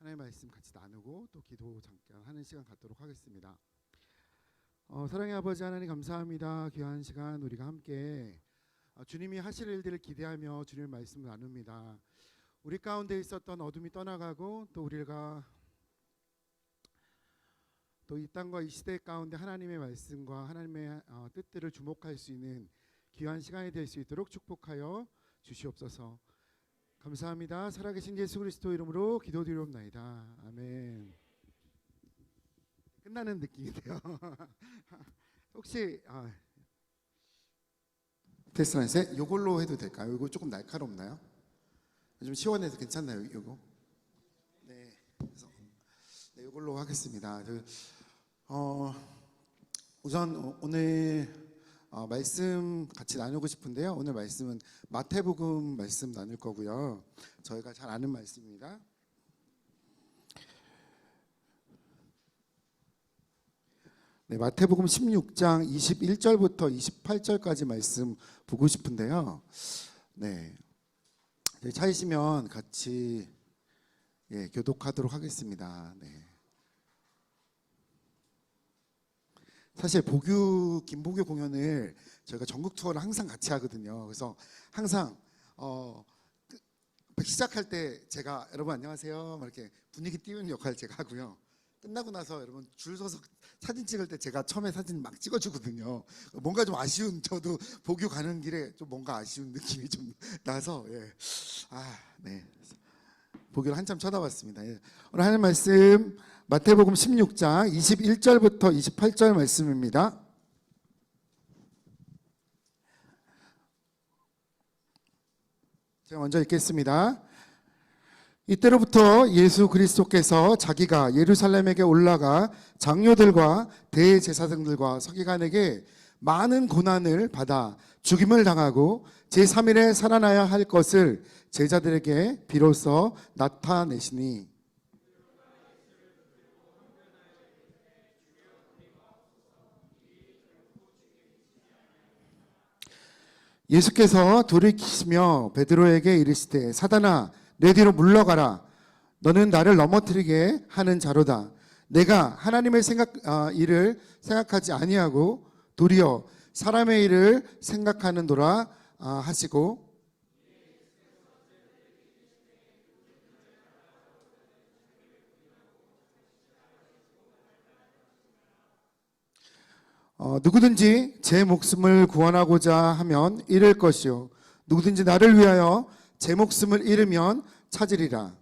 하나님의 말씀 같이 나누고 또 기도 잠깐 하는 시간 갖도록 하겠습니다. 사랑의 아버지 하나님 감사합니다. 귀한 시간 우리가 함께 주님이 하실 일들을 기대하며 주님의 말씀을 나눕니다. 우리 가운데 있었던 어둠이 떠나가고 또 우리가 또 이 땅과 이 시대 가운데 하나님의 말씀과 하나님의 뜻들을 주목할 수 있는 귀한 시간이 될 수 있도록 축복하여 주시옵소서. 감사합니다. 살아계신 예수 그리스도 이름으로 기도드리옵나이다. 아멘. 끝나는 느낌인데요. 혹시 테스트라인세 이걸로 해도 될까요? 이거 조금 날카롭나요? 좀 시원해서 괜찮나요? 이거? 네. 그래서 네, 이걸로 하겠습니다. 우선 오늘 말씀 같이 나누고 싶은데요. 오늘 말씀은 마태복음 말씀 나눌 거고요. 저희가 잘 아는 말씀입니다. 네, 마태복음 16장 21절부터 28절까지 말씀 보고 싶은데요. 네, 찾으시면 같이 교독하도록 하겠습니다. 네. 사실 김보교 공연을 저희가 전국 투어를 항상 같이 하거든요. 그래서 항상 시작할 때 제가 여러분 안녕하세요 이렇게 분위기 띄우는 역할 제가 하고요. 끝나고 나서 여러분 줄 서서 사진 찍을 때 제가 처음에 사진 막 찍어주거든요. 뭔가 좀 아쉬운, 저도 보교 가는 길에 좀 뭔가 아쉬운 느낌이 좀 나서 네, 보교를 한참 쳐다봤습니다. 오늘 하는 말씀 마태복음 16장 21절부터 28절 말씀입니다. 제가 먼저 읽겠습니다. 이때로부터 예수 그리스도께서 자기가 예루살렘에게 올라가 장로들과 대제사장들과 서기관에게 많은 고난을 받아 죽임을 당하고 제3일에 살아나야 할 것을 제자들에게 비로소 나타내시니 예수께서 돌이키시며 베드로에게 이르시되 사단아 내 뒤로 물러가라. 너는 나를 넘어뜨리게 하는 자로다. 내가 하나님의 일을 생각하지 아니하고 도리어 사람의 일을 생각하는도라 하시고 누구든지 제 목숨을 구원하고자 하면 잃을 것이요 누구든지 나를 위하여 제 목숨을 잃으면 찾으리라.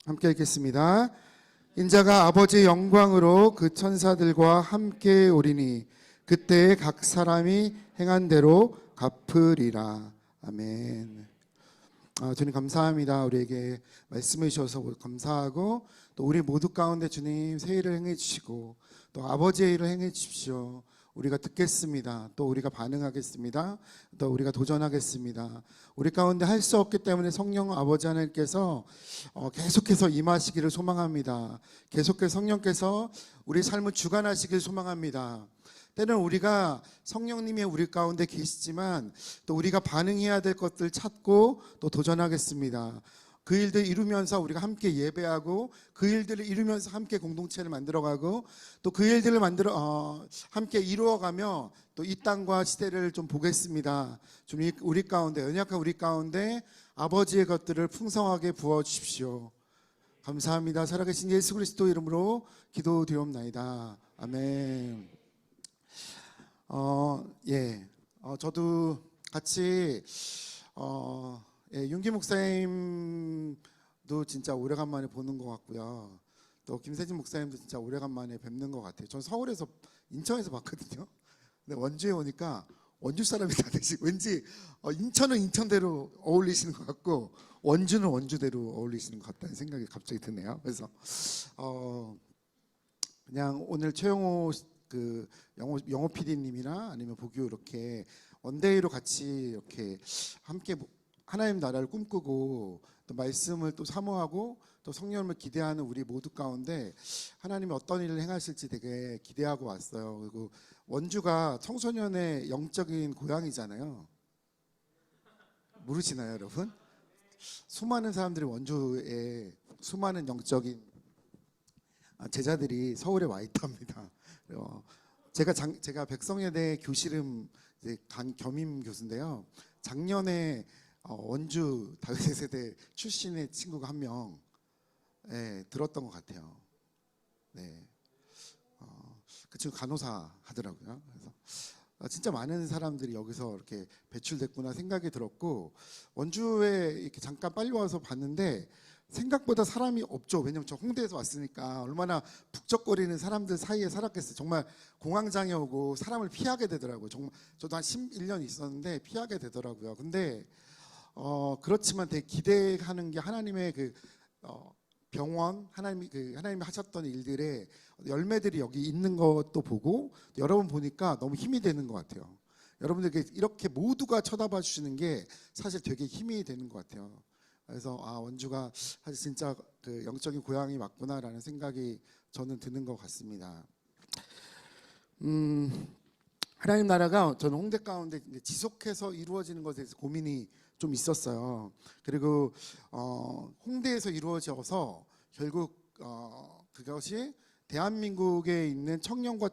함께 읽겠습니다. 인자가 아버지의 영광으로 그 천사들과 함께 오리니 그때 각 사람이 행한 대로 갚으리라. 아멘. 주님 감사합니다. 우리에게 말씀해 주셔서 감사하고 또 우리 모두 가운데 주님 새 일을 행해 주시고 또 아버지의 일을 행해 주십시오. 우리가 듣겠습니다. 또 우리가 반응하겠습니다. 또 우리가 도전하겠습니다. 우리 가운데 할 수 없기 때문에 성령 아버지 하나님께서 계속해서 임하시기를 소망합니다. 계속해서 성령께서 우리 삶을 주관하시기를 소망합니다. 때는 우리가 성령님이 우리 가운데 계시지만 또 우리가 반응해야 될 것들 찾고 또 도전하겠습니다. 그 일들 이루면서 우리가 함께 예배하고 그 일들을 이루면서 함께 공동체를 만들어가고 또 그 일들을 함께 이루어가며 또 이 땅과 시대를 좀 보겠습니다. 좀 우리 가운데 연약한 우리 가운데 아버지의 것들을 풍성하게 부어주십시오. 감사합니다. 살아계신 예수 그리스도 이름으로 기도드리옵나이다. 아멘. 저도 같이 윤기 목사님도 진짜 오래간만에 보는 것 같고요. 또 김세진 목사님도 진짜 오래간만에 뵙는 것 같아요. 전 서울에서 인천에서 봤거든요. 근데 원주에 오니까 원주 사람이 다 되시고 왠지 인천은 인천대로 어울리시는 것 같고 원주는 원주대로 어울리시는 것 같다는 생각이 갑자기 드네요. 그래서 그냥 오늘 최영호 영호 PD님이나 아니면 보규 이렇게 원데이로 같이 이렇게 함께 하나님 나라를 꿈꾸고 또 말씀을 또 사모하고 또 성령을 기대하는 우리 모두 가운데 하나님이 어떤 일을 행하실지 되게 기대하고 왔어요. 그리고 원주가 청소년의 영적인 고향이잖아요. 모르시나요, 여러분? 수많은 사람들이 원주에 수많은 영적인 제자들이 서울에 와 있답니다. 제가 백성여대 교실음 이제 겸임 교수인데요. 작년에 원주 다윗의 세대 출신의 친구가 한 명 들었던 것 같아요. 네, 그 친구 간호사 하더라고요. 그래서 진짜 많은 사람들이 여기서 이렇게 배출됐구나 생각이 들었고, 원주에 이렇게 잠깐 빨리 와서 봤는데 생각보다 사람이 없죠. 왜냐면 저 홍대에서 왔으니까 얼마나 북적거리는 사람들 사이에 살았겠어요. 정말 공황장애 오고 사람을 피하게 되더라고요. 정말 저도 한 11년 있었는데 피하게 되더라고요. 근데 그렇지만 되게 기대하는 게 하나님의 그 병원, 하나님이 하셨던 일들의 열매들이 여기 있는 것도 보고, 여러분 보니까 너무 힘이 되는 것 같아요. 여러분들께 이렇게 모두가 쳐다봐 주시는 게 사실 되게 힘이 되는 것 같아요. 그래서 원주가 사실 진짜 그 영적인 고향이 맞구나라는 생각이 저는 드는 것 같습니다. 하나님 나라가 저는 홍대 가운데 지속해서 이루어지는 것에 대해서 고민이 좀 있었어요. 그리고 홍대에서 이루어져서 결국 그것이 대한민국에 있는 청년과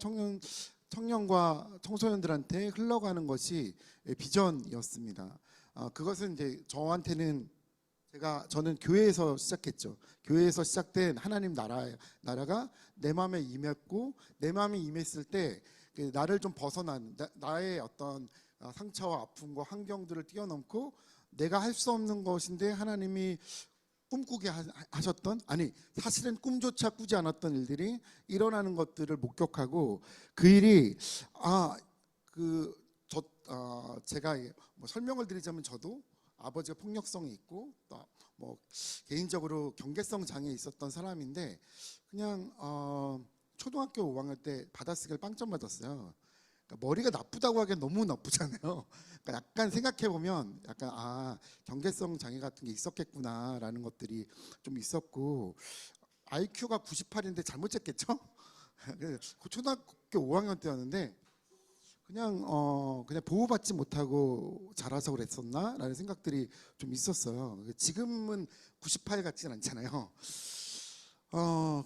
청소년들한테 흘러가는 것이 비전이었습니다. 그것은 이제 저한테는 저는 교회에서 시작했죠. 교회에서 시작된 하나님 나라가 내 마음에 임했고, 내 마음에 임했을 때 나를 좀 벗어난 나의 어떤 상처와 아픔과 환경들을 뛰어넘고 내가 할 수 없는 것인데 하나님이 꿈꾸게 하셨던, 아니 사실은 꿈조차 꾸지 않았던 일들이 일어나는 것들을 목격하고, 그 일이 제가 뭐 설명을 드리자면, 저도 아버지가 폭력성이 있고 뭐 개인적으로 경계성 장애 있었던 사람인데, 그냥 초등학교 5학년 때 받아쓰기를 빵점 맞았어요. 그러니까 머리가 나쁘다고 하기엔 너무 나쁘잖아요. 그러니까 약간 생각해 보면 약간 경계성 장애 같은 게 있었겠구나라는 것들이 좀 있었고, IQ가 98인데 잘못 쟀겠죠? 초등학교 5학년 때였는데 그냥 보호받지 못하고 자라서 그랬었나라는 생각들이 좀 있었어요. 지금은 98 같진 않잖아요.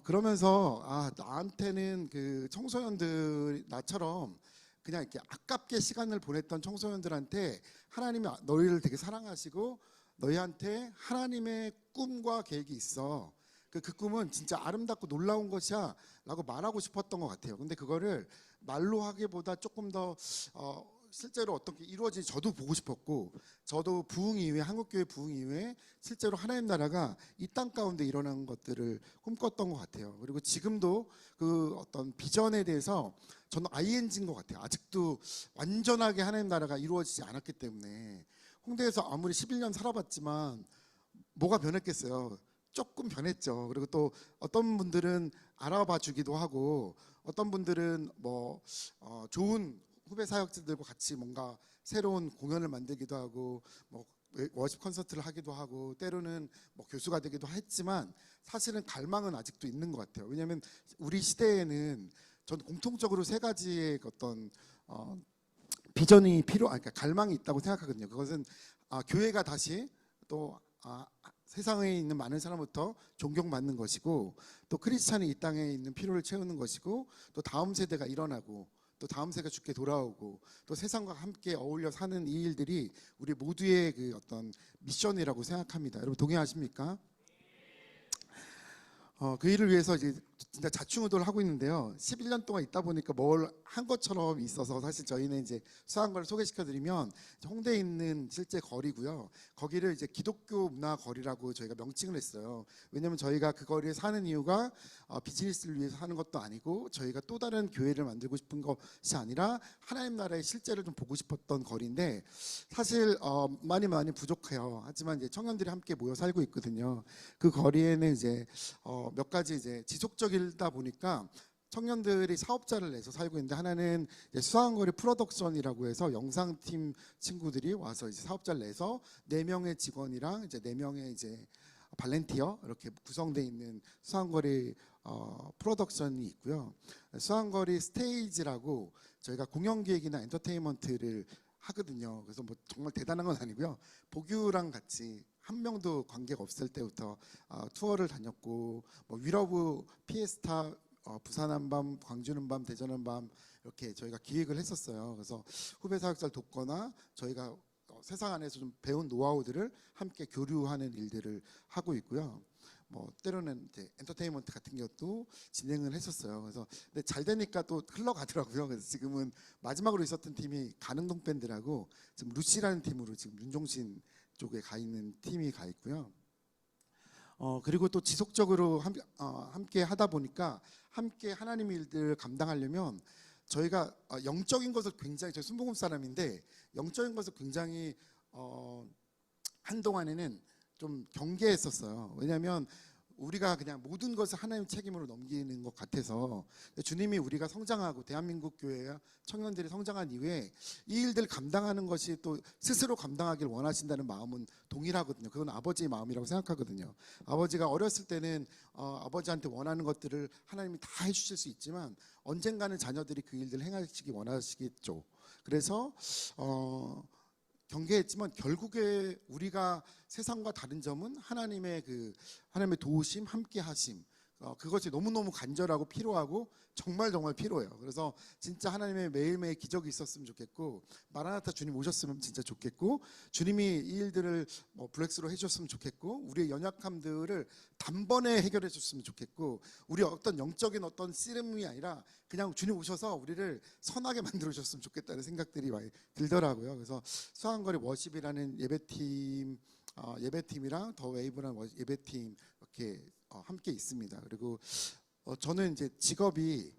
그러면서 나한테는 그 청소년들, 나처럼 그냥 이렇게 아깝게 시간을 보냈던 청소년들한테 하나님이 너희를 되게 사랑하시고 너희한테 하나님의 꿈과 계획이 있어. 그 꿈은 진짜 아름답고 놀라운 것이야 라고 말하고 싶었던 것 같아요. 근데 그거를 말로 하기보다 조금 더 실제로 어떻게 이루어진지 저도 보고 싶었고, 저도 부흥 이후에, 한국교회 부흥 이후에 실제로 하나님 나라가 이 땅 가운데 일어나는 것들을 꿈꿨던 것 같아요. 그리고 지금도 그 어떤 비전에 대해서 저는 ING인 것 같아요. 아직도 완전하게 하나님 나라가 이루어지지 않았기 때문에. 홍대에서 아무리 11년 살아봤지만 뭐가 변했겠어요. 조금 변했죠. 그리고 또 어떤 분들은 알아봐 주기도 하고, 어떤 분들은 뭐 좋은 후배 사역자들과 같이 뭔가 새로운 공연을 만들기도 하고, 뭐 워십 콘서트를 하기도 하고, 때로는 뭐 교수가 되기도 했지만 사실은 갈망은 아직도 있는 것 같아요. 왜냐하면 우리 시대에는 저는 공통적으로 세 가지의 어떤 비전이 그러니까 갈망이 있다고 생각하거든요. 그것은 교회가 다시 또 세상에 있는 많은 사람부터 존경받는 것이고, 또 크리스찬이 이 땅에 있는 필요를 채우는 것이고, 또 다음 세대가 일어나고, 또 다음 세대가 죽게 돌아오고, 또 세상과 함께 어울려 사는 이 일들이 우리 모두의 그 어떤 미션이라고 생각합니다. 여러분 동의하십니까? 그 일을 위해서 이제 진짜 자충우돌을 하고 있는데요. 11년 동안 있다 보니까 뭘 한 것처럼 있어서, 사실 저희는 이제 수한 걸 소개시켜드리면 홍대에 있는 실제 거리고요. 거기를 이제 기독교 문화 거리라고 저희가 명칭을 했어요. 왜냐하면 저희가 그 거리에 사는 이유가 비즈니스를 위해서 하는 것도 아니고, 저희가 또 다른 교회를 만들고 싶은 것이 아니라 하나님 나라의 실제를 좀 보고 싶었던 거리인데, 사실 많이 부족해요. 하지만 이제 청년들이 함께 모여 살고 있거든요. 그 거리에는 이제 몇 가지 이제 지속적이다 보니까 청년들이 사업자를 내서 살고 있는데, 하나는 수상거리 프로덕션이라고 해서 영상팀 친구들이 와서 이제 사업자를 내서 4명의 직원이랑 이제 4명의 이제 발렌티어 이렇게 구성되어 있는 수상거리 프로덕션이 있고요. 수상거리 스테이지라고 저희가 공연 기획이나 엔터테인먼트를 하거든요. 그래서 뭐 정말 대단한 건 아니고요. 보규랑 같이 한 명도 관계가 없을 때부터 투어를 다녔고, 뭐 위러브 피에스타, 부산 한밤, 광주 한밤, 대전 한밤 이렇게 저희가 기획을 했었어요. 그래서 후배 사역자를 돕거나 저희가 세상 안에서 좀 배운 노하우들을 함께 교류하는 일들을 하고 있고요. 뭐 때로는 이제 엔터테인먼트 같은 것도 진행을 했었어요. 그래서 근데 잘 되니까 또 흘러가더라고요. 그래서 지금은 마지막으로 있었던 팀이 가능동 밴드라고 지금 루시라는 팀으로 지금 윤종신 쪽에 가 있는 팀이 가 있고요. 그리고 또 지속적으로 함께 하다 보니까 함께 하나님의 일들을 감당하려면 저희가 영적인 것을 굉장히, 저희 순복음 사람인데 영적인 것을 굉장히 한동안에는 좀 경계했었어요. 왜냐하면 우리가 그냥 모든 것을 하나님 책임으로 넘기는 것 같아서, 주님이 우리가 성장하고 대한민국 교회와 청년들이 성장한 이후에 이 일들 감당하는 것이 또 스스로 감당하길 원하신다는 마음은 동일하거든요. 그건 아버지의 마음이라고 생각하거든요. 아버지가 어렸을 때는 아버지한테 원하는 것들을 하나님이 다 해주실 수 있지만 언젠가는 자녀들이 그 일들을 행하시기 원하시겠죠. 그래서 경계했지만 결국에 우리가 세상과 다른 점은 하나님의 도우심, 함께하심, 그것이 너무너무 간절하고 필요하고 정말 필요해요. 그래서 진짜 하나님의 매일매일 기적이 있었으면 좋겠고, 마라나타 주님 오셨으면 진짜 좋겠고, 주님이 이 일들을 블랙스로 해주셨으면 좋겠고, 우리의 연약함들을 단번에 해결해 줬으면 좋겠고, 우리 어떤 영적인 어떤 씨름이 아니라 그냥 주님 오셔서 우리를 선하게 만들어 주셨으면 좋겠다는 생각들이 많이 들더라고요. 그래서 수학거리 워십이라는 예배팀이랑 더 웨이브라는 예배팀 이렇게 함께 있습니다. 그리고 저는 이제 직업이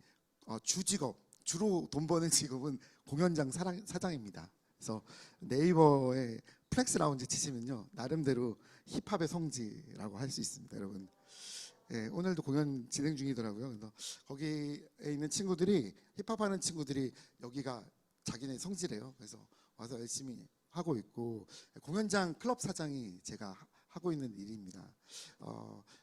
주로 돈 버는 직업은 공연장 사장입니다. 그래서 네이버에 플렉스 라운지 치시면요, 나름대로 힙합의 성지라고 할 수 있습니다, 여러분. 예, 오늘도 공연 진행 중이더라고요. 그래서 거기에 있는 친구들이, 힙합하는 친구들이 여기가 자기네 성지래요. 그래서 와서 열심히 하고 있고, 공연장 클럽 사장이 제가 하고 있는 일입니다.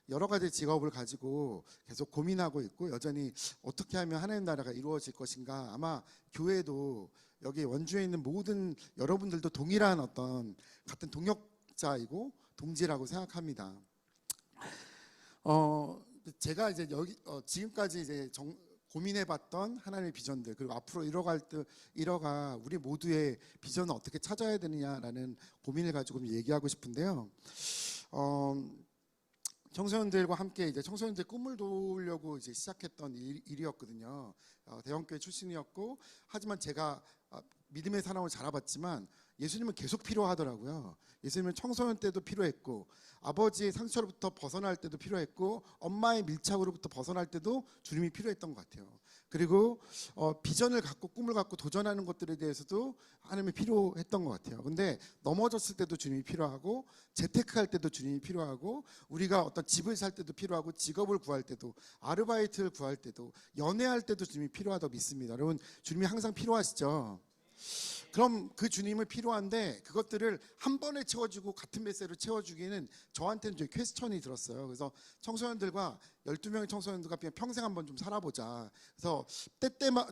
여러 가지 직업을 가지고 계속 고민하고 있고, 여전히 어떻게 하면 하나님 나라가 이루어질 것인가. 아마 교회도 여기 원주에 있는 모든 여러분들도 동일한 어떤 같은 동역자이고 동지라고 생각합니다. 제가 이제 지금까지 이제 고민해봤던 하나님의 비전들, 그리고 앞으로 이뤄가 우리 모두의 비전을 어떻게 찾아야 되느냐라는 고민을 가지고 얘기하고 싶은데요. 청소년들과 함께 이제 청소년들 꿈을 도우려고 이제 시작했던 일이었거든요. 대형교회 출신이었고, 하지만 제가 믿음의 사람을 자라봤지만 예수님은 계속 필요하더라고요. 예수님은 청소년 때도 필요했고, 아버지의 상처로부터 벗어날 때도 필요했고, 엄마의 밀착으로부터 벗어날 때도 주님이 필요했던 것 같아요. 그리고 비전을 갖고 꿈을 갖고 도전하는 것들에 대해서도 하나님이 필요했던 것 같아요. 근데 넘어졌을 때도 주님이 필요하고, 재테크할 때도 주님이 필요하고, 우리가 어떤 집을 살 때도 필요하고, 직업을 구할 때도, 아르바이트를 구할 때도, 연애할 때도 주님이 필요하다고 믿습니다. 여러분, 주님이 항상 필요하시죠? 그럼 그 주님은 필요한데 그것들을 한 번에 채워주고 같은 메시지로 채워주기에는 저한테는 좀 퀘스천이 들었어요. 그래서 청소년들과 12명의 청소년들과 그냥 평생 한번 좀 살아보자. 그래서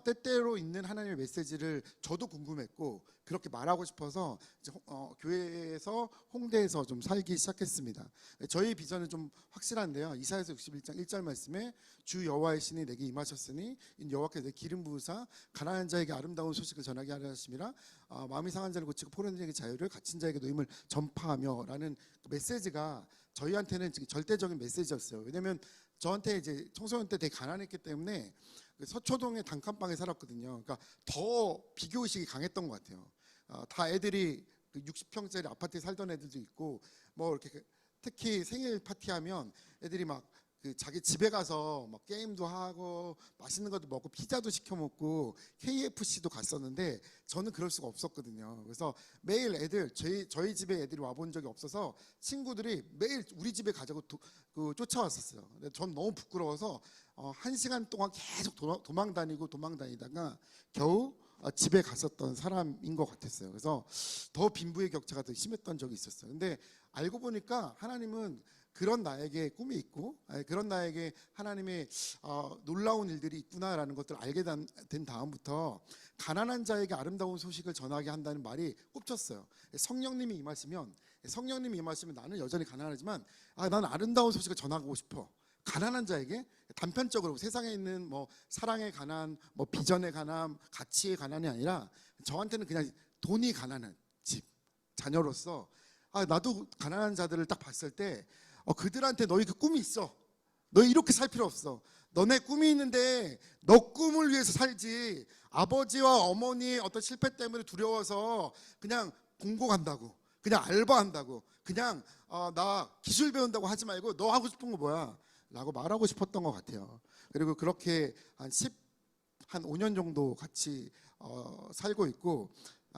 때때로 있는 하나님의 메시지를 저도 궁금했고, 그렇게 말하고 싶어서 이제 교회에서 홍대에서 좀 살기 시작했습니다. 저희 비전은 좀 확실한데요. 이사야서 61장 1절 말씀에 주 여호와의 신이 내게 임하셨으니 여호와께서 내 기름 부으사 가난한 자에게 아름다운 소식을 전하게 하려 하심이라, 마음이 상한 자를 고치고 포로된 자에게 자유를, 갇힌 자에게 노임을 전파하며 라는 그 메시지가 저희한테는 절대적인 메시지였어요. 왜냐하면 저한테 이제 청소년 때 되게 가난했기 때문에 서초동의 단칸방에 살았거든요. 그러니까 더 비교의식이 강했던 것 같아요. 다 애들이 60평짜리 아파트에 살던 애들도 있고, 뭐 이렇게 특히 생일 파티하면 애들이 막 자기 집에 가서 막 게임도 하고 맛있는 것도 먹고 피자도 시켜 먹고 KFC도 갔었는데, 저는 그럴 수가 없었거든요. 그래서 매일 저희 집에 애들이 와본 적이 없어서 친구들이 매일 우리 집에 가자고 쫓아왔었어요. 근데 전 너무 부끄러워서 1시간 동안 계속 도망 다니다가 겨우 집에 갔었던 사람인 것 같았어요. 그래서 더 빈부의 격차가 더 심했던 적이 있었어요. 근데 알고 보니까 하나님은 그런 나에게 꿈이 있고 그런 나에게 하나님의 놀라운 일들이 있구나라는 것들을 알게 된 다음부터 가난한 자에게 아름다운 소식을 전하게 한다는 말이 꼽혔어요. 성령님이 임하시면 나는 여전히 가난하지만 나는 아름다운 소식을 전하고 싶어. 가난한 자에게 단편적으로 세상에 있는 뭐 사랑의 가난, 뭐 비전의 가난, 가치의 가난이 아니라 저한테는 그냥 돈이 가난한 집 자녀로서 나도 가난한 자들을 딱 봤을 때 그들한테 너희 그 꿈이 있어. 너희 이렇게 살 필요 없어. 너네 꿈이 있는데 너 꿈을 위해서 살지. 아버지와 어머니의 어떤 실패 때문에 두려워서 그냥 공고 간다고, 그냥 알바한다고, 그냥 나 기술 배운다고 하지 말고 너 하고 싶은 거 뭐야? 라고 말하고 싶었던 것 같아요. 그리고 그렇게 한 5년 정도 같이 살고 있고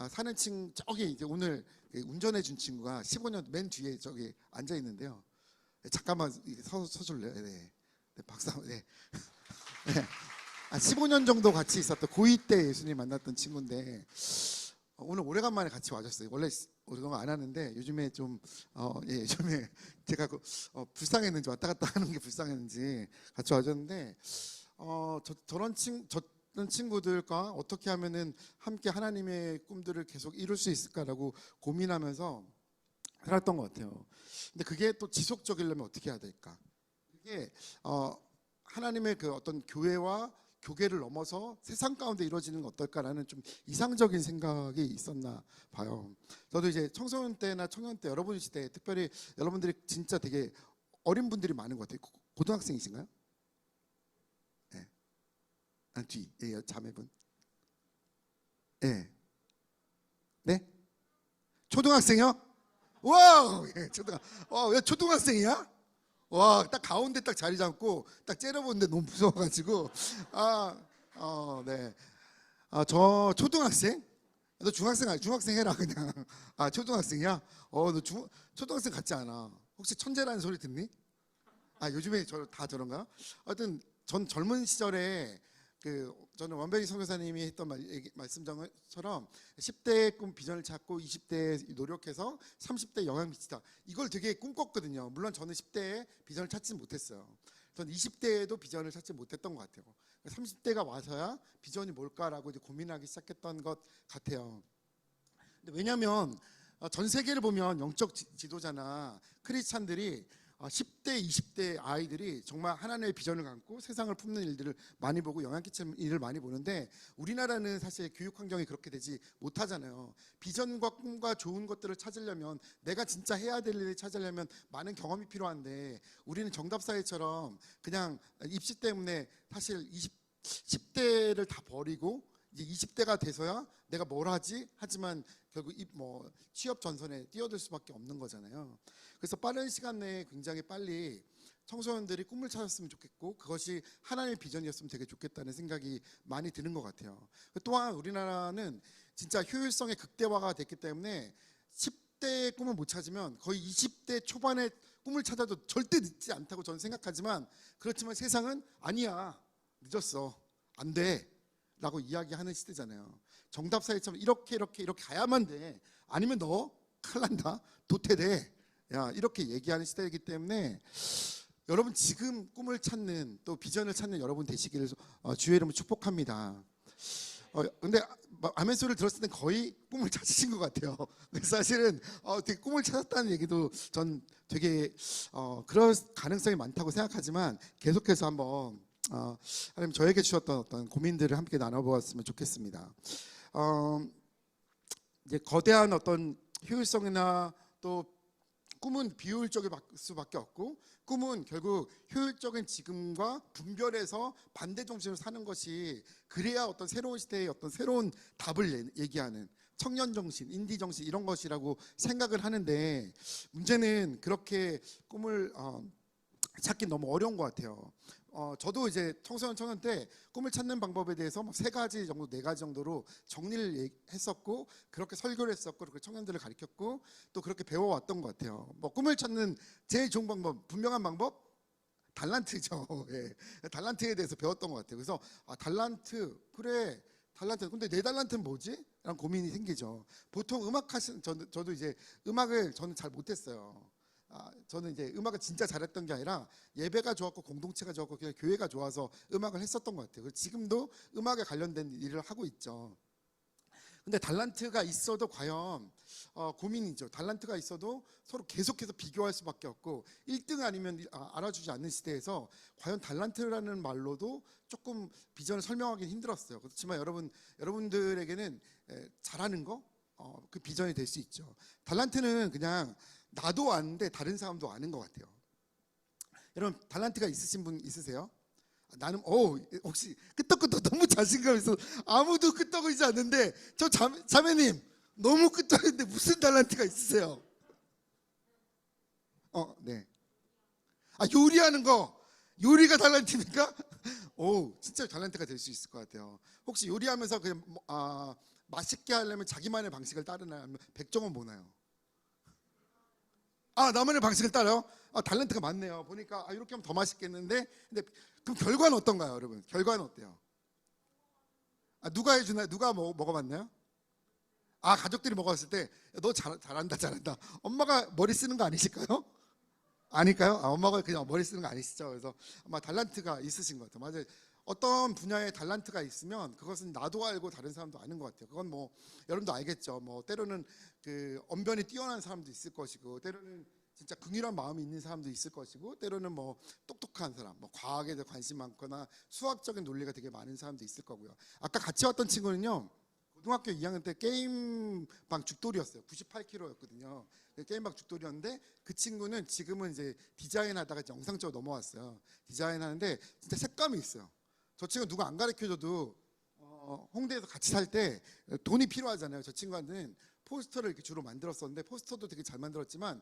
사는 저기 이제 오늘 운전해 준 친구가 15년 맨 뒤에 저기 앉아 있는데요. 잠깐만 서줄래요? 네. 네, 박수. 네. 네. 15년 정도 같이 있었던 고2 때 예수님 만났던 친구인데 오늘 오래간만에 같이 와줬어요. 원래 오랫동안 안 하는데 요즘에 좀 요즘에 제가 불쌍했는지 왔다 갔다 하는 게 불쌍했는지 같이 와줬는데 저런 친구들과 어떻게 하면은 함께 하나님의 꿈들을 계속 이룰 수 있을까라고 고민하면서 살았던 것 같아요. 근데 그게 또 지속적이려면 어떻게 해야 될까? 그게 하나님의 그 어떤 교회와 교계를 넘어서 세상 가운데 이루어지는 건 어떨까라는 좀 이상적인 생각이 있었나 봐요. 저도 이제 청소년 때나 청년 때 여러분 시대 특별히 여러분들이 진짜 되게 어린 분들이 많은 것 같아요. 고등학생이신가요? 네. 뒤에 자매분. 네. 네? 초등학생이요? 와우! 예, 왜 초등학생이야? 와, 딱 가운데 딱 자리 잡고 딱 째려보는데 너무 무서워가지고 네. 저 초등학생? 너 중학생 해라 그냥. 초등학생이야? 너 초등학생 같지 않아. 혹시 천재라는 소리 듣니? 요즘에 다 저런가요? 하여튼 전 젊은 시절에 저는 원배리 선교사님이 했던 말씀처럼 10대의 꿈 비전을 찾고 20대에 노력해서 30대에 영향 미치다. 이걸 되게 꿈꿨거든요. 물론 저는 10대에 비전을 찾지 못했어요. 저는 20대에도 비전을 찾지 못했던 것 같아요. 30대가 와서야 비전이 뭘까라고 이제 고민하기 시작했던 것 같아요. 근데 왜냐하면 전 세계를 보면 영적 지도자나 크리스찬들이 10대, 20대 아이들이 정말 하나님의 비전을 갖고 세상을 품는 일들을 많이 보고 영향 끼치는 일을 많이 보는데 우리나라는 사실 교육 환경이 그렇게 되지 못하잖아요. 비전과 꿈과 좋은 것들을 찾으려면 내가 진짜 해야 될 일을 찾으려면 많은 경험이 필요한데 우리는 정답사회처럼 그냥 입시 때문에 사실 10대를 다 버리고 이제 20대가 돼서야 내가 뭘 하지? 하지만 결국 취업 전선에 뛰어들 수밖에 없는 거잖아요. 그래서 빠른 시간 내에 굉장히 빨리 청소년들이 꿈을 찾았으면 좋겠고 그것이 하나님의 비전이었으면 되게 좋겠다는 생각이 많이 드는 것 같아요. 또한 우리나라는 진짜 효율성의 극대화가 됐기 때문에 10대의 꿈을 못 찾으면 거의 20대 초반에 꿈을 찾아도 절대 늦지 않다고 저는 생각하지만 그렇지만 세상은 아니야, 늦었어, 안 돼 라고 이야기하는 시대잖아요. 정답사회처럼 이렇게 가야만 돼. 아니면 너 큰일 난다, 도태돼, 야, 이렇게 얘기하는 시대이기 때문에 여러분 지금 꿈을 찾는 또 비전을 찾는 여러분 되시기를 주의 이름으로 축복합니다. 근데 아멘 소리를 들었을 때 거의 꿈을 찾으신 것 같아요. 사실은 되게 꿈을 찾았다는 얘기도 전 되게 그럴 가능성이 많다고 생각하지만 계속해서 한번 하나님 저에게 주셨던 어떤 고민들을 함께 나눠보았으면 좋겠습니다. 이제 거대한 어떤 효율성이나 또 꿈은 비효율적일 수밖에 없고 꿈은 결국 효율적인 지금과 분별해서 반대 정신으로 사는 것이 그래야 어떤 새로운 시대의 어떤 새로운 답을 얘기하는 청년 정신, 인디 정신 이런 것이라고 생각을 하는데 문제는 그렇게 꿈을 찾기 너무 어려운 것 같아요. 저도 이제 청년 때 꿈을 찾는 방법에 대해서 3가지 정도, 4가지 정도로 정리를 했었고 그렇게 설교를 했었고 그렇게 청년들을 가르쳤고 또 그렇게 배워왔던 것 같아요. 꿈을 찾는 제일 좋은 방법, 분명한 방법, 달란트죠. 예. 달란트에 대해서 배웠던 것 같아요. 그래서 달란트, 그래 달란트, 근데 내 달란트는 뭐지? 라는 고민이 생기죠. 보통 저도 이제 음악을 저는 잘 못했어요. 저는 이제 음악을 진짜 잘했던 게 아니라 예배가 좋았고 공동체가 좋았고 그냥 교회가 좋아서 음악을 했었던 것 같아요. 지금도 음악에 관련된 일을 하고 있죠. 근데 달란트가 있어도 과연 고민이죠. 달란트가 있어도 서로 계속해서 비교할 수밖에 없고 1등 아니면 알아주지 않는 시대에서 과연 달란트라는 말로도 조금 비전을 설명하기 힘들었어요. 그렇지만 여러분들에게는 잘하는 거 그 비전이 될 수 있죠. 달란트는 그냥 나도 아는데 다른 사람도 아는 것 같아요. 여러분 달란트가 있으신 분 있으세요? 나는 혹시 끄떡끄떡 너무 자신감 있어. 아무도 끄떡이지 않는데 저 자매님 너무 끄떡인데 무슨 달란트가 있으세요? 네. 요리하는 거 요리가 달란트입니까? 오 진짜 달란트가 될 수 있을 것 같아요. 혹시 요리하면서 그냥 맛있게 하려면 자기만의 방식을 따르나요? 아니면 백종원 보나요? 나만의 방식을 따라요? 달란트가 많네요. 보니까 이렇게 하면 더 맛있겠는데. 근데 그럼 결과는 어떤가요, 여러분? 결과는 어때요? 누가 해주나요? 누가 먹어봤나요? 가족들이 먹었을 때 너 잘한다. 엄마가 머리 쓰는 거 아니실까요? 아닐까요? 엄마가 그냥 머리 쓰는 거 아니시죠? 그래서 아마 달란트가 있으신 것 같아요. 맞아요. 어떤 분야에 달란트가 있으면 그것은 나도 알고 다른 사람도 아는 것 같아요. 그건 뭐 여러분도 알겠죠. 뭐 때로는 그 언변이 뛰어난 사람도 있을 것이고, 때로는 진짜 긍휼한 마음이 있는 사람도 있을 것이고, 때로는 뭐 똑똑한 사람, 뭐 과학에 대해 관심 많거나 수학적인 논리가 되게 많은 사람도 있을 거고요. 아까 같이 왔던 친구는요, 고등학교 2학년 때 게임방 죽돌이였어요. 98kg였거든요. 게임방 죽돌이였는데 그 친구는 지금은 이제 디자인하다가 이제 영상 쪽으로 넘어왔어요. 디자인하는데 진짜 색감이 있어요. 저 친구 누가 안 가르쳐줘도 홍대에서 같이 살 때 돈이 필요하잖아요. 저 친구는 포스터를 이렇게 주로 만들었었는데 포스터도 되게 잘 만들었지만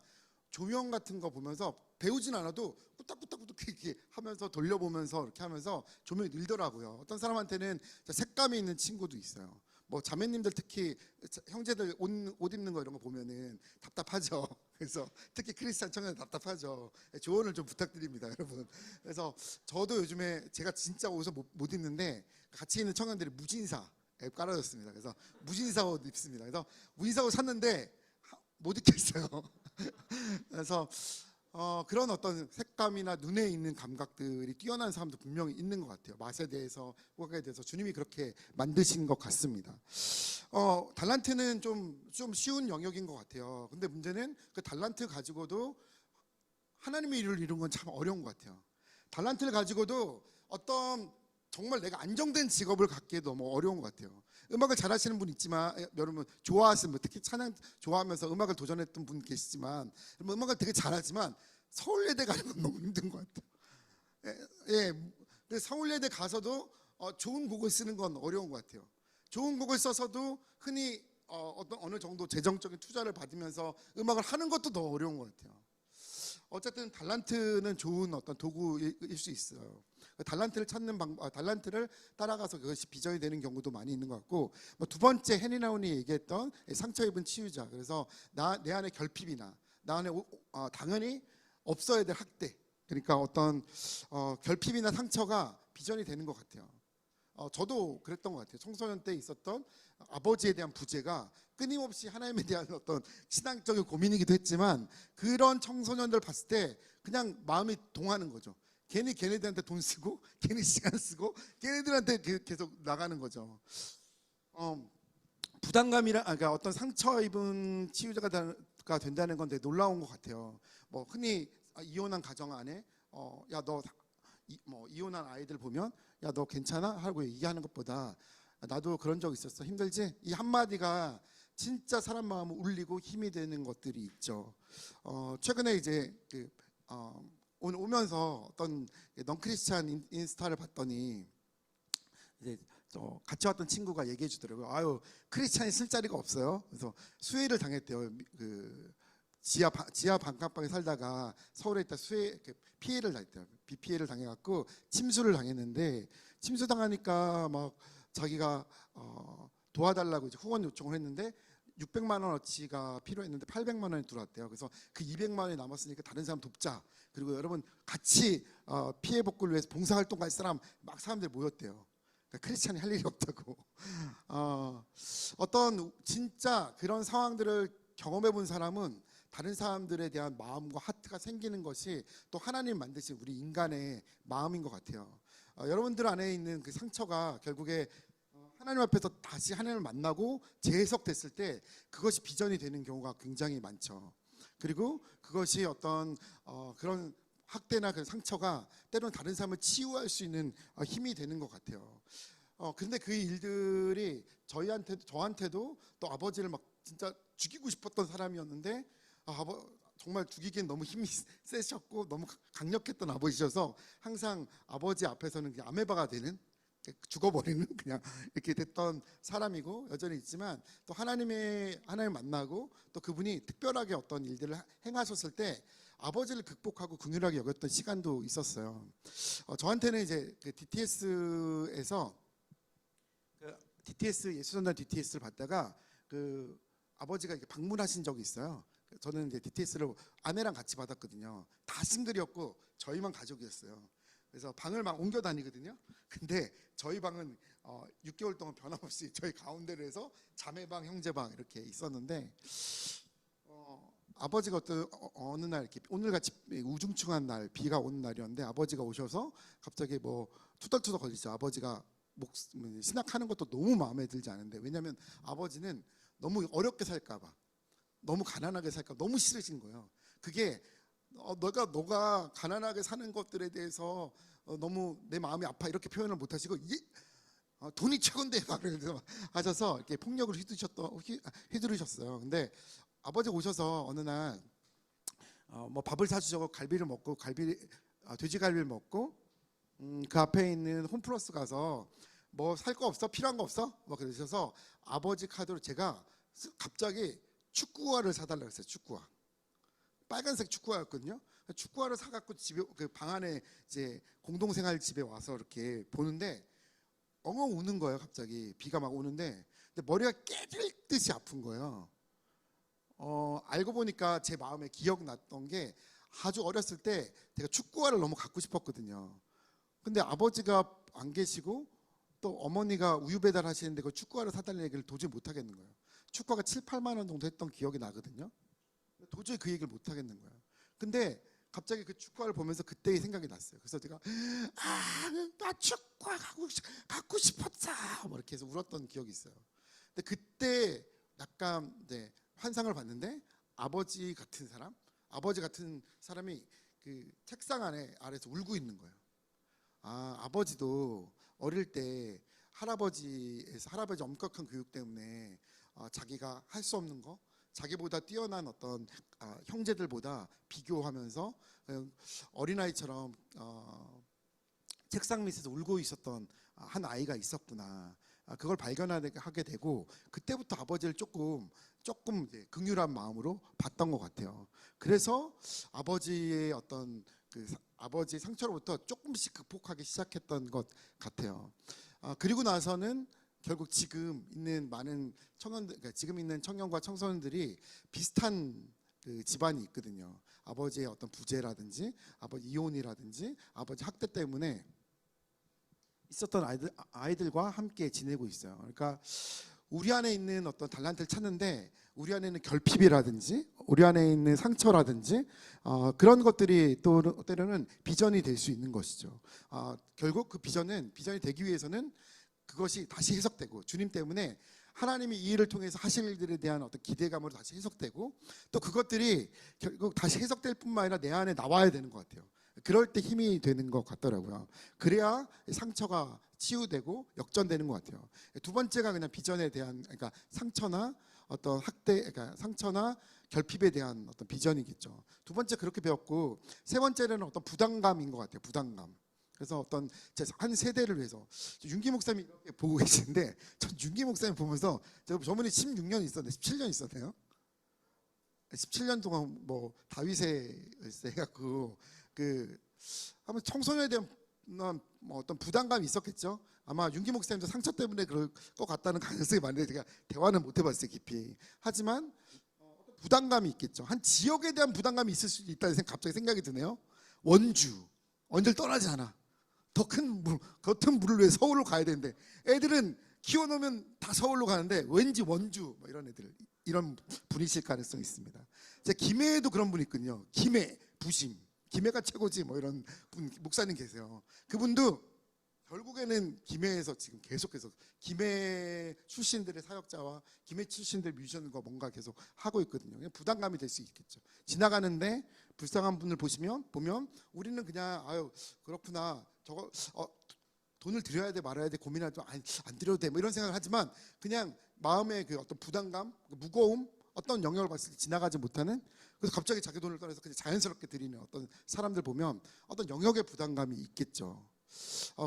조명 같은 거 보면서 배우진 않아도 꾸딱꾸딱 이렇게 하면서 돌려보면서 이렇게 하면서 조명이 늘더라고요. 어떤 사람한테는 색감이 있는 친구도 있어요. 뭐 자매님들 특히 형제들 옷 입는 거 이런 거 보면은 답답하죠. 그래서 특히 크리스찬 청년들 답답하죠. 조언을 좀 부탁드립니다, 여러분. 그래서 저도 요즘에 제가 진짜 옷을 못 입는데 같이 있는 청년들이 무진사 깔아줬습니다. 그래서 무진사 옷 입습니다. 그래서 무진사 옷 샀는데 못 입겠어요. 그래서 그런 어떤 색감이나 눈에 있는 감각들이 뛰어난 사람도 분명히 있는 것 같아요. 맛에 대해서, 후각에 대해서 주님이 그렇게 만드신 것 같습니다. 달란트는 좀 쉬운 영역인 것 같아요. 근데 문제는 그 달란트 가지고도 하나님의 일을 이루는 건 참 어려운 것 같아요. 달란트를 가지고도 어떤 정말 내가 안정된 직업을 갖기에도 너무 어려운 것 같아요. 음악을 잘하시는 분 있지만, 여러분 좋아하시는 분, 특히 찬양 좋아하면서 음악을 도전했던 분 계시지만, 음악을 되게 잘하지만 서울예대 가는 건 너무 힘든 것 같아요. 예, 서울예대 가서도 좋은 곡을 쓰는 건 어려운 것 같아요. 좋은 곡을 써서도 흔히 어느 정도 재정적인 투자를 받으면서 음악을 하는 것도 더 어려운 것 같아요. 어쨌든 달란트는 좋은 어떤 도구일 수 있어요. 달란트를 찾는 달란트를 따라가서 그것이 비전이 되는 경우도 많이 있는 것 같고, 두 번째 헤니나운이 얘기했던 상처 입은 치유자. 그래서 내 안에 결핍이나 나 안에 당연히 없어야 될 학대, 그러니까 어떤 결핍이나 상처가 비전이 되는 것 같아요. 저도 그랬던 것 같아요. 청소년 때 있었던 아버지에 대한 부재가 끊임없이 하나님에 대한 어떤 신앙적인 고민이기도 했지만, 그런 청소년들 봤을 때 그냥 마음이 동하는 거죠. 괜히 걔네들한테 돈 쓰고 괜히 시간 쓰고 걔네들한테 계속 나가는 거죠. 부담감이라 그러니까 어떤 상처 입은 치유자가 된다는 건 되게 놀라운 것 같아요. 뭐 흔히 이혼한 가정 안에 야 너 이혼한 아이들 보면 야 너 괜찮아? 하고 얘기하는 것보다 나도 그런 적 있었어, 힘들지? 이 한마디가 진짜 사람 마음을 울리고 힘이 되는 것들이 있죠. 최근에 이제 오늘 오면서 어떤 넌크리스찬 인스타를 봤더니 이제 같이 왔던 친구가 얘기해 주더라고요. 아유, 크리스찬이 쓸 자리가 없어요. 그래서 수해를 당했대요. 그 지하 반칸방에 살다가 서울에 있다 피해를 당했대요. 비 피해를 당해갖고 침수를 당했는데, 침수 당하니까 막 자기가 도와달라고 이제 후원 요청을 했는데 600만 원어치가 필요했는데 800만 원이 들어왔대요. 그래서 그 200만 원이 남았으니까 다른 사람 돕자. 그리고 여러분 같이 피해 복구를 위해서 봉사활동 갈 사람 막 사람들이 모였대요. 그러니까 크리스찬이 할 일이 없다고. 어떤 진짜 그런 상황들을 경험해 본 사람은 다른 사람들에 대한 마음과 하트가 생기는 것이 또 하나님 만드신 우리 인간의 마음인 것 같아요. 여러분들 안에 있는 그 상처가 결국에 하나님 앞에서 다시 하나님을 만나고 재해석됐을 때 그것이 비전이 되는 경우가 굉장히 많죠. 그리고 그것이 어떤 그런 학대나 그 상처가 때로는 다른 사람을 치유할 수 있는 힘이 되는 것 같아요. 근데 그 일들이 저한테도 또 아버지를 막 진짜 죽이고 싶었던 사람이었는데 정말 죽이기엔 너무 힘이 세셨고 너무 강력했던 아버지셔서 항상 아버지 앞에서는 그냥 아메바가 되는, 죽어버리는 그냥 이렇게 됐던 사람이고 여전히 있지만, 또 하나님을 만나고 또 그분이 특별하게 어떤 일들을 행하셨을 때 아버지를 극복하고 긍휼하게 여겼던 시간도 있었어요. 저한테는 이제 그 DTS에서 예수전단 DTS를 받다가 그 아버지가 이렇게 방문하신 적이 있어요. 저는 이제 DTS를 아내랑 같이 받았거든요. 다 싱글이었고 저희만 가족이었어요. 그래서 방을 막 옮겨 다니거든요. 근데 저희 방은 6개월 동안 변함없이 저희 가운데로 해서 자매방, 형제방 이렇게 있었는데, 아버지가 어느 날 이렇게 오늘같이 우중충한 날, 비가 오는 날이었는데 아버지가 오셔서 갑자기 뭐 투덜투덜 거리죠. 아버지가 신학하는 것도 너무 마음에 들지 않은데, 왜냐하면 아버지는 너무 어렵게 살까봐, 너무 가난하게 살까 너무 싫으신 거예요. 그게 너가 가난하게 사는 것들에 대해서 너무 내 마음이 아파 이렇게 표현을 못 하시고, 돈이 최고인데 막 그래서 하셔서 이렇게 폭력을 휘두르셨어요. 근데 아버지 오셔서 어느 날 뭐 밥을 사주셔서 갈비를 먹고 돼지갈비를 먹고 그 앞에 있는 홈플러스 가서 뭐 살 거 없어? 필요한 거 없어? 뭐 그러셔서 아버지 카드로 제가 갑자기 축구화를 사달라고 했어요. 축구화, 빨간색 축구화였거든요. 축구화를 사갖고 집에 그 방 안에 이제 공동생활 집에 와서 이렇게 보는데 엉엉 우는 거예요. 갑자기 비가 막 오는데, 근데 머리가 깨질 듯이 아픈 거예요. 알고 보니까 제 마음에 기억났던 게, 아주 어렸을 때 제가 축구화를 너무 갖고 싶었거든요. 근데 아버지가 안 계시고 또 어머니가 우유 배달 하시는데 그 축구화를 사달라는 얘기를 도저히 못 하겠는 거예요. 축구화가 7, 8만 원 정도 했던 기억이 나거든요. 도저히 그 얘기를 못 하겠는 거예요. 근데 갑자기 그 축구화를 보면서 그때의 생각이 났어요. 그래서 제가 나 축구화 갖고 싶었어 뭐 이렇게 해서 울었던 기억이 있어요. 근데 그때 약간 환상을 봤는데, 아버지 같은 사람이 그 책상 아래서 울고 있는 거예요. 아버지도 어릴 때 할아버지 엄격한 교육 때문에 자기가 할 수 없는 거, 자기보다 뛰어난 어떤 형제들보다 비교하면서 어린아이처럼 책상 밑에서 울고 있었던 한 아이가 있었구나. 그걸 발견하게 되고, 그때부터 아버지를 조금 긍휼한 마음으로 봤던 것 같아요. 그래서 아버지의 어떤 아버지의 상처로부터 조금씩 극복하기 시작했던 것 같아요. 그리고 나서는 결국 지금 있는 많은 지금 있는 청년과 청소년들이 비슷한 그 집안이 있거든요. 아버지의 어떤 부재라든지 아버지 이혼이라든지 아버지 학대 때문에 있었던 아이들과 함께 지내고 있어요. 그러니까 우리 안에 있는 어떤 달란트를 찾는데, 우리 안에 있는 결핍이라든지 우리 안에 있는 상처라든지 그런 것들이 또 때로는 비전이 될 수 있는 것이죠. 결국 그 비전이 되기 위해서는 그것이 다시 해석되고, 주님 때문에 하나님이 이 일을 통해서 하실 일들에 대한 어떤 기대감으로 다시 해석되고, 또 그것들이 결국 다시 해석될 뿐만 아니라 내 안에 나와야 되는 것 같아요. 그럴 때 힘이 되는 것 같더라고요. 그래야 상처가 치유되고 역전되는 것 같아요. 두 번째가 그냥 비전에 대한, 그러니까 상처나 어떤 학대, 그러니까 상처나 결핍에 대한 어떤 비전이겠죠. 두 번째 그렇게 배웠고, 세 번째는 어떤 부담감인 것 같아요. 부담감. 그래서 어떤 한 세대를 위해서, 윤기 목사님이 이렇게 보고 계시는데, 전 윤기 목사님 보면서 저분이 16년 있었네, 17년 있었네요. 17년 동안 뭐 다윗에 해갖고 아마 청소년에 대한 뭐 어떤 부담감이 있었겠죠. 아마 윤기 목사님도 상처 때문에 그럴 것 같다는 가능성이 많은데, 제가 대화는 못 해봤어요, 깊이. 하지만 부담감이 있겠죠. 한 지역에 대한 부담감이 있을 수 있다는 갑자기 생각이 드네요. 원주, 언제를 떠나지 않아. 더 큰 물을 위해 서울로 가야 되는데, 애들은 키워놓으면 다 서울로 가는데 왠지 원주 뭐 이런 애들 이런 분이실 가능성이 있습니다. 제 김해에도 그런 분이 있거든요. 김해 부심, 김해가 최고지 뭐 이런 분 목사님 계세요. 그분도 결국에는 김해에서 지금 계속해서 김해 출신들의 사역자와 김해 출신들 뮤지션과 뭔가 계속 하고 있거든요. 부담감이 될 수 있겠죠. 지나가는데 불쌍한 분을 보면 우리는 그냥 아유 그렇구나 저거 돈을 드려야 돼 말아야 돼 고민하지 안 드려도 돼 뭐 이런 생각을 하지만 그냥 마음의 그 어떤 부담감, 무거움, 어떤 영역을 봤을 때 지나가지 못하는 그래서 갑자기 자기 돈을 꺼내서 그냥 자연스럽게 드리는 어떤 사람들 보면 어떤 영역의 부담감이 있겠죠.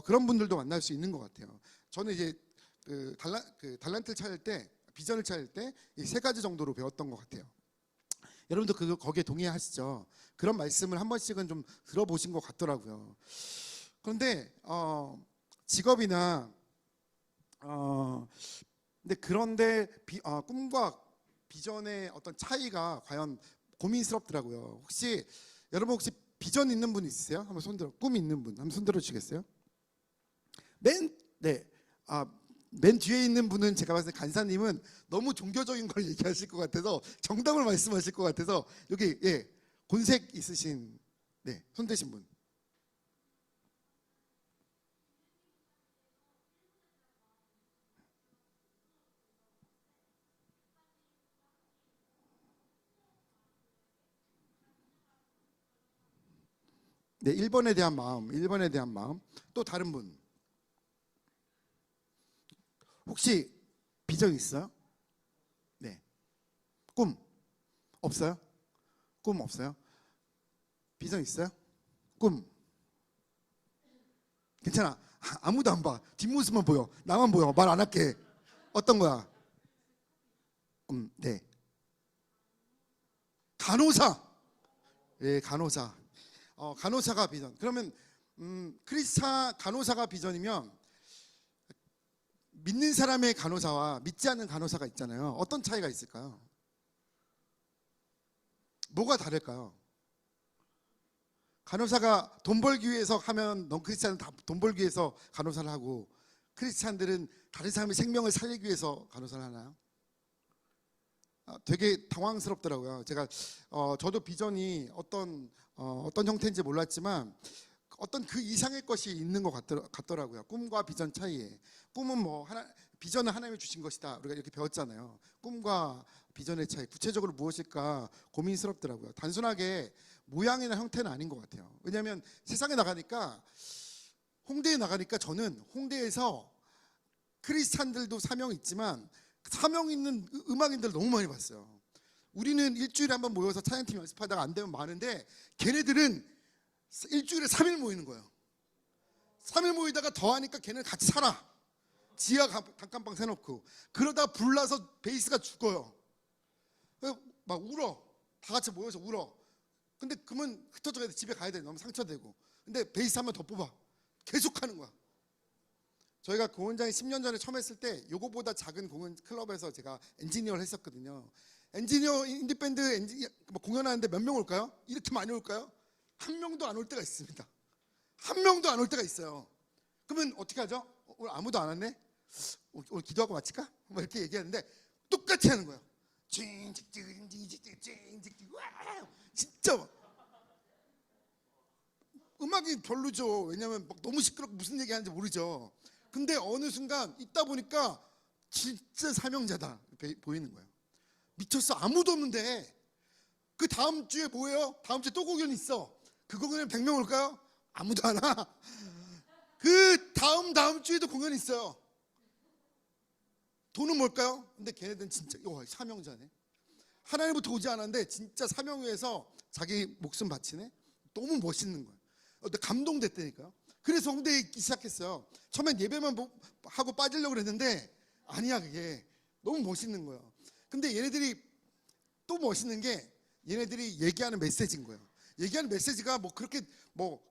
그런 분들도 만날 수 있는 것 같아요. 저는 이제 그 달란트를 찾을 때 비전을 찾을 때 이 세 가지 정도로 배웠던 것 같아요. 여러분도 거기에 동의하시죠? 그런 말씀을 한 번씩은 좀 들어보신 것 같더라고요. 그런데 직업이나 그런데 꿈과 비전의 어떤 차이가 과연 고민스럽더라고요. 여러분 혹시 비전 있는 분 있으세요? 한번 손들어. 꿈 있는 분 한번 손들어 주시겠어요? 맨 뒤에 있는 분은 제가 봤을 때 간사님은 너무 종교적인 걸 얘기하실 것 같아서 정답을 말씀하실 것 같아서 여기 곤색 있으신 손 드신 분. 네, 1번에 대한 마음. 또 다른 분. 혹시 비전 있어요? 네. 꿈 없어요? 꿈 없어요? 비전 있어요? 꿈. 괜찮아. 아무도 안 봐. 뒷모습만 보여. 나만 보여. 말 안 할게. 어떤 거야? 네. 간호사. 예, 간호사. 간호사가 비전. 그러면 크리스찬 간호사가 비전이면 믿는 사람의 간호사와 믿지 않는 간호사가 있잖아요. 어떤 차이가 있을까요? 뭐가 다를까요? 간호사가 돈 벌기 위해서 하면 넌 크리스찬은 다 돈 벌기 위해서 간호사를 하고 크리스찬들은 다른 사람의 생명을 살리기 위해서 간호사를 하나요? 되게 당황스럽더라고요. 저도 비전이 어떤 형태인지 몰랐지만 어떤 그 이상의 것이 있는 것 같더라고요. 꿈과 비전 차이에. 꿈은 비전은 하나님이 주신 것이다. 우리가 이렇게 배웠잖아요. 꿈과 비전의 차이, 구체적으로 무엇일까 고민스럽더라고요. 단순하게 모양이나 형태는 아닌 것 같아요. 왜냐하면 세상에 나가니까 홍대에 나가니까 저는 홍대에서 크리스찬들도 사명이 있지만 사명 있는 음악인들 너무 많이 봤어요. 우리는 일주일에 한번 모여서 찬양팀 연습하다가 안 되면 많은데 걔네들은 일주일에 3일 모이는 거예요. 3일 모이다가 더하니까 걔네는 같이 살아. 지하 단칸방 세놓고 그러다 불나서 베이스가 죽어요. 막 울어. 다 같이 모여서 울어. 근데 그러면 흩어져야 돼. 집에 가야 돼. 너무 상처되고. 근데 베이스 한 번 더 뽑아. 계속 하는 거야. 저희가 공연장에 10년 전에 처음 했을 때 요거보다 작은 공연 클럽에서 제가 엔지니어를 했었거든요. 엔지니어 인디밴드 공연하는데 몇 명 올까요? 이렇게 많이 올까요? 한 명도 안 올 때가 있습니다. 한 명도 안 올 때가 있어요. 그러면 어떻게 하죠? 오늘 아무도 안 왔네? 오늘 기도하고 마칠까? 뭐 이렇게 얘기하는데 똑같이 하는 거예요. 진짜 음악이 별로죠. 왜냐하면 너무 시끄럽고 무슨 얘기하는지 모르죠. 근데 어느 순간 있다 보니까 진짜 사명자다 보이는 거예요. 미쳤어. 아무도 없는데 그 다음 주에 뭐예요? 다음 주에 또 공연 있어. 그 공연에 100명 올까요? 아무도 안 와. 그 다음 주에도 공연 있어요. 돈은 뭘까요? 근데 걔네들은 진짜 사명자네. 하나님부터 오지 않았는데 진짜 사명 위해서 자기 목숨 바치네. 너무 멋있는 거예요. 감동됐다니까요. 그래서 홍대에 있기 시작했어요. 처음엔 예배만 하고 빠지려고 그랬는데 아니야, 그게 너무 멋있는 거예요. 근데 얘네들이 또 멋있는 게 얘네들이 얘기하는 메시지인 거예요. 얘기하는 메시지가 그렇게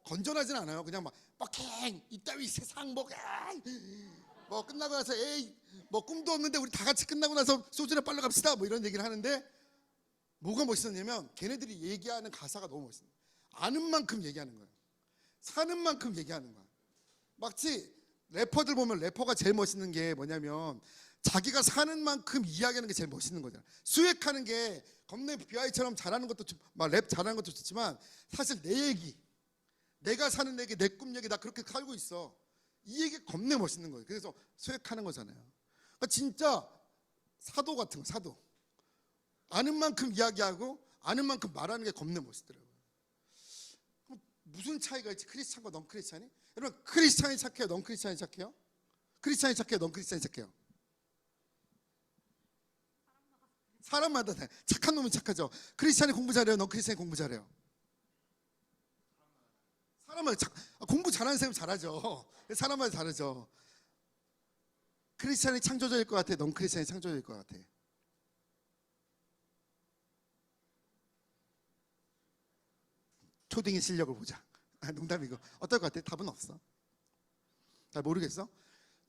건전하진 않아요. 그냥 빡행 이따위 세상 끝나고 나서 꿈도 없는데 우리 다 같이 끝나고 나서 소주나 빨러 갑시다 이런 얘기를 하는데 뭐가 멋있었냐면 걔네들이 얘기하는 가사가 너무 멋있어요. 아는 만큼 얘기하는 거예요. 사는 만큼 얘기하는 거야. 마치 래퍼들 보면 래퍼가 제일 멋있는 게 뭐냐면 자기가 사는 만큼 이야기하는 게 제일 멋있는 거잖아. 수액하는 게 겁내 BY처럼 잘하는 것도 막 랩 잘하는 것도 좋지만 사실 내 얘기, 내가 사는 얘기, 내 꿈 얘기, 나 그렇게 살고 있어, 이 얘기 겁내 멋있는 거예요. 그래서 수액하는 거잖아요. 그러니까 진짜 사도 같은 거, 사도. 아는 만큼 이야기하고 아는 만큼 말하는 게 겁내 멋있더라고요. 그럼 무슨 차이가 있지? 크리스찬과 넌 크리스찬이? 여러분, 크리스찬이 착해요? 넌 크리스찬이 착해요? 크리스찬이 착해요? 넌 크리스찬이 착해요? 사람마다 착한 놈은 착하죠. 크리스찬이 공부 잘해요? 넌 크리스찬이 공부 잘해요? 공부 잘하는 사람이 잘하죠. 사람마다 다르죠. 크리스찬이 창조적일 것 같아? 넌 크리스찬이 창조적일 것 같아? 초딩의 실력을 보자. 농담이고. 어떨 것 같아? 답은 없어. 잘 모르겠어?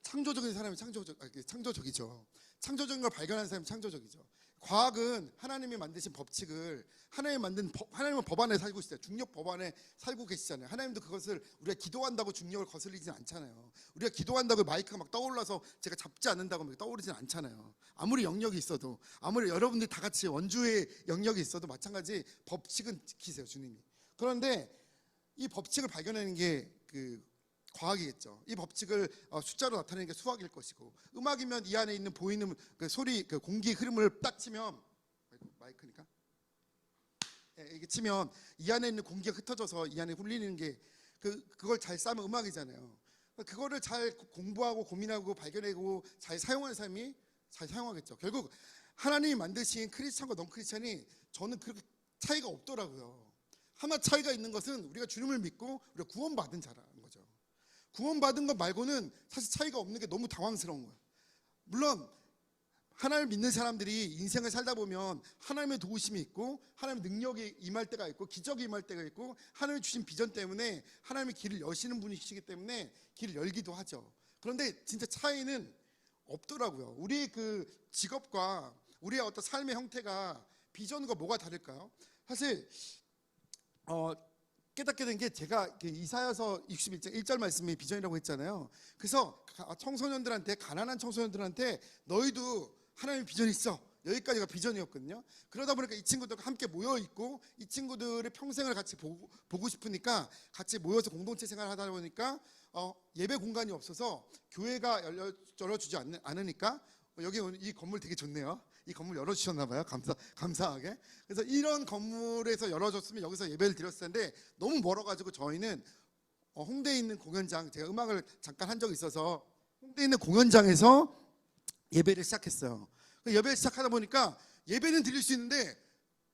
창조적인 사람이 창조적이죠. 창조적인 걸 발견하는 사람이 창조적이죠. 과학은 하나님이 만드신 법칙을 하나님은 법 안에 살고 있어요. 중력 법 안에 살고 계시잖아요. 하나님도 그것을 우리가 기도한다고 중력을 거슬리진 않잖아요. 우리가 기도한다고 마이크가 막 떠올라서 제가 잡지 않는다고 떠오르진 않잖아요. 아무리 영역이 있어도, 아무리 여러분들이 다 같이 원주의 영역이 있어도 마찬가지 법칙은 지키세요, 주님이. 그런데 이 법칙을 발견하는 게 과학이겠죠. 이 법칙을 숫자로 나타내는 게 수학일 것이고, 음악이면 이 안에 있는 보이는 그 소리, 그 공기 흐름을 딱 치면, 마이크니까 이게 치면 이 안에 있는 공기가 흩어져서 이 안에 흘리는 게 그걸 잘 싸면 음악이잖아요. 그거를 잘 공부하고 고민하고 발견하고 잘 사용하는 사람이 잘 사용하겠죠. 결국 하나님이 만드신 크리스찬과 넌 크리스찬이 저는 그렇게 차이가 없더라고요. 하나 차이가 있는 것은 우리가 주님을 믿고 우리가 구원받은 자라는 거죠. 구원받은 것 말고는 사실 차이가 없는 게 너무 당황스러운 거예요. 물론 하나님을 믿는 사람들이 인생을 살다 보면 하나님의 도우심이 있고 하나님의 능력이 임할 때가 있고 기적이 임할 때가 있고 하나님이 주신 비전 때문에 하나님의 길을 여시는 분이시기 때문에 길을 열기도 하죠. 그런데 진짜 차이는 없더라고요. 우리 그 직업과 우리의 어떤 삶의 형태가 비전과 뭐가 다를까요? 사실 깨닫게 된 게, 제가 이사야서 61장 1절 말씀이 비전이라고 했잖아요. 그래서 청소년들한테, 가난한 청소년들한테 너희도 하나님의 비전이 있어, 여기까지가 비전이었거든요. 그러다 보니까 이 친구들과 함께 모여 있고 이 친구들의 평생을 같이 보고 싶으니까 같이 모여서 공동체 생활을 하다 보니까 예배 공간이 없어서 교회가 열어주지 않으니까 여기 이 건물 되게 좋네요. 이 건물 열어주셨나 봐요. 감사하게. 그래서 이런 건물에서 열어줬으면 여기서 예배를 드렸을 텐데 너무 멀어가지고 저희는 홍대에 있는 공연장, 제가 음악을 잠깐 한 적이 있어서 홍대에 있는 공연장에서 예배를 시작했어요. 예배를 시작하다 보니까 예배는 드릴 수 있는데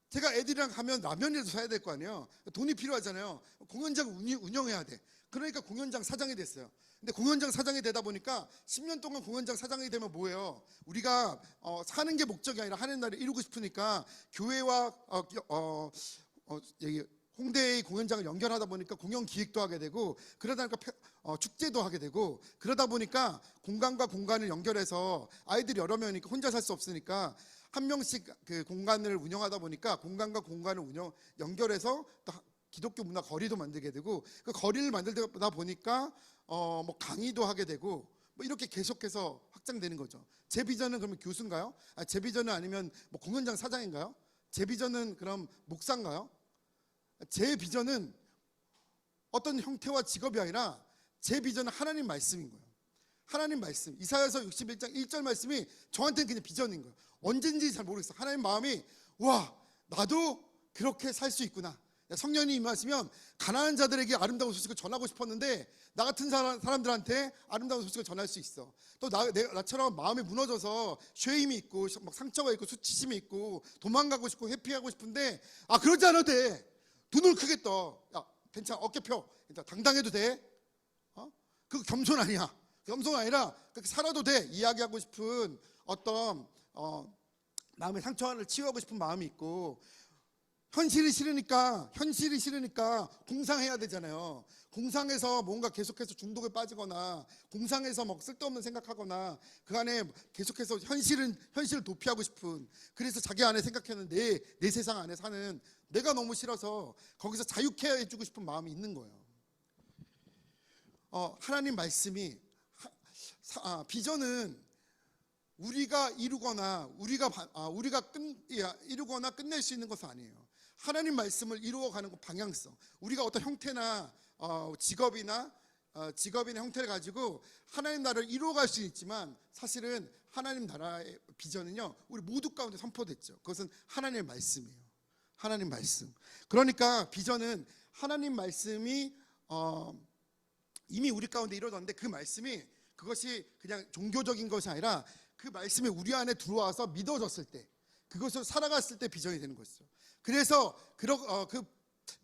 제가 애들이랑 가면 라면이라도 사야 될 거 아니에요. 돈이 필요하잖아요. 공연장을 운영해야 돼. 그러니까 공연장 사장이 됐어요. 근데 공연장 사장이 되다 보니까 10년 동안 공연장 사장이 되면 뭐예요? 우리가 사는 게 목적이 아니라 하는 날을 이루고 싶으니까 교회와 여기 홍대의 공연장을 연결하다 보니까 공연 기획도 하게 되고, 그러다 보니까 축제도 하게 되고, 그러다 보니까 공간과 공간을 연결해서 아이들이 여러 명이니까 혼자 살 수 없으니까 한 명씩 그 공간을 운영하다 보니까 공간과 공간을 연결해서 또 기독교 문화 거리도 만들게 되고, 그 거리를 만들다 보니까 뭐 강의도 하게 되고 뭐 이렇게 계속해서 확장되는 거죠. 제 비전은 그러면 교수인가요? 제 비전은 아니면 뭐 공연장 사장인가요? 제 비전은 그럼 목사인가요? 제 비전은 어떤 형태와 직업이 아니라 제 비전은 하나님 말씀인 거예요. 하나님 말씀, 이사야서 61장 1절 말씀이 저한테는 그냥 비전인 거예요. 언제인지 잘 모르겠어요. 하나님 마음이, 와, 나도 그렇게 살 수 있구나. 성령이 임하시면 가난한 자들에게 아름다운 소식을 전하고 싶었는데 나 같은 사람들한테 아름다운 소식을 전할 수 있어. 또 나처럼 마음이 무너져서 쉐임이 있고 막 상처가 있고 수치심이 있고 도망가고 싶고 회피하고 싶은데 그러지 않아도 돼. 눈을 크게 떠. 야, 괜찮아, 어깨 펴. 당당해도 돼. 그거 겸손 아니야. 겸손 아니라 그렇게 살아도 돼. 이야기하고 싶은 어떤 마음의 상처를 치유하고 싶은 마음이 있고, 현실이 싫으니까 공상해야 되잖아요. 공상해서 뭔가 계속해서 중독에 빠지거나 공상해서 막 쓸데없는 생각하거나 그 안에 계속해서 현실을 도피하고 싶은, 그래서 자기 안에 생각하는 내 세상 안에 사는 내가 너무 싫어서 거기서 자유케 해주고 싶은 마음이 있는 거예요. 하나님 말씀이 비전은 우리가 이루거나 이루거나 끝낼 수 있는 것은 아니에요. 하나님 말씀을 이루어가는 그 방향성, 우리가 어떤 형태나 직업이나 형태를 가지고 하나님 나라를 이루어갈 수 있지만, 사실은 하나님 나라의 비전은요, 우리 모두 가운데 선포됐죠. 그것은 하나님의 말씀이에요. 하나님 말씀. 그러니까 비전은 하나님 말씀이 이미 우리 가운데 이루어졌는데, 그 말씀이 그것이 그냥 종교적인 것이 아니라 그 말씀이 우리 안에 들어와서 믿어졌을 때, 그것을 살아갔을 때 비전이 되는 것이죠. 그래서 그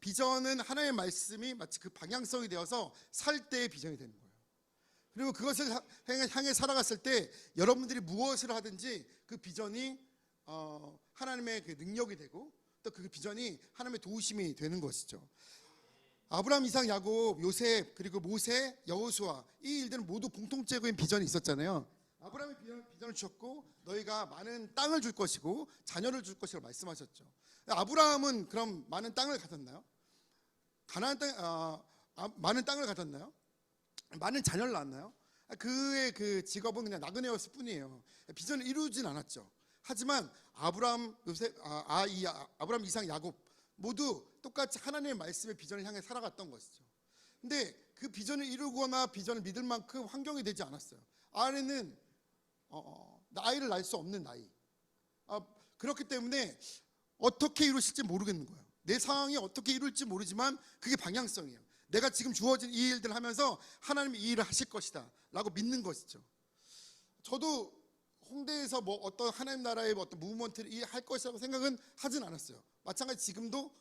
비전은 하나님의 말씀이 마치 그 방향성이 되어서 살 때의 비전이 되는 거예요. 그리고 그것을 향해 살아갔을 때 여러분들이 무엇을 하든지 그 비전이 하나님의 그 능력이 되고, 또 그 비전이 하나님의 도우심이 되는 것이죠. 아브라함, 이삭, 야곱, 요셉, 그리고 모세, 여호수아, 이 일들은 모두 공통적인 비전이 있었잖아요. 아브라함이 비전을 주셨고, 너희가 많은 땅을 줄 것이고 자녀를 줄 것이라고 말씀하셨죠. 아브라함은 그럼 많은 땅을 가졌나요? 많은 땅을 가졌나요? 많은 자녀를 낳았나요? 그의 그 직업은 그냥 나그네였을 뿐이에요. 비전을 이루진 않았죠. 하지만 아브라함, 이삭, 야곱 모두 똑같이 하나님의 말씀의 비전을 향해 살아갔던 것이죠. 근데 그 비전을 이루거나 비전을 믿을 만큼 환경이 되지 않았어요. 아내는 아이를 낳을 수 없는 나이. 그렇기 때문에 어떻게 이루실지 모르겠는 거예요. 내 상황이 어떻게 이룰지 모르지만 그게 방향성이에요. 내가 지금 주어진 이 일들을 하면서 하나님이 이 일을 하실 것이다 라고 믿는 것이죠. 저도 홍대에서 뭐 어떤 하나님 나라의 어떤 무브먼트를 할 것이라고 생각은 하진 않았어요. 마찬가지 지금도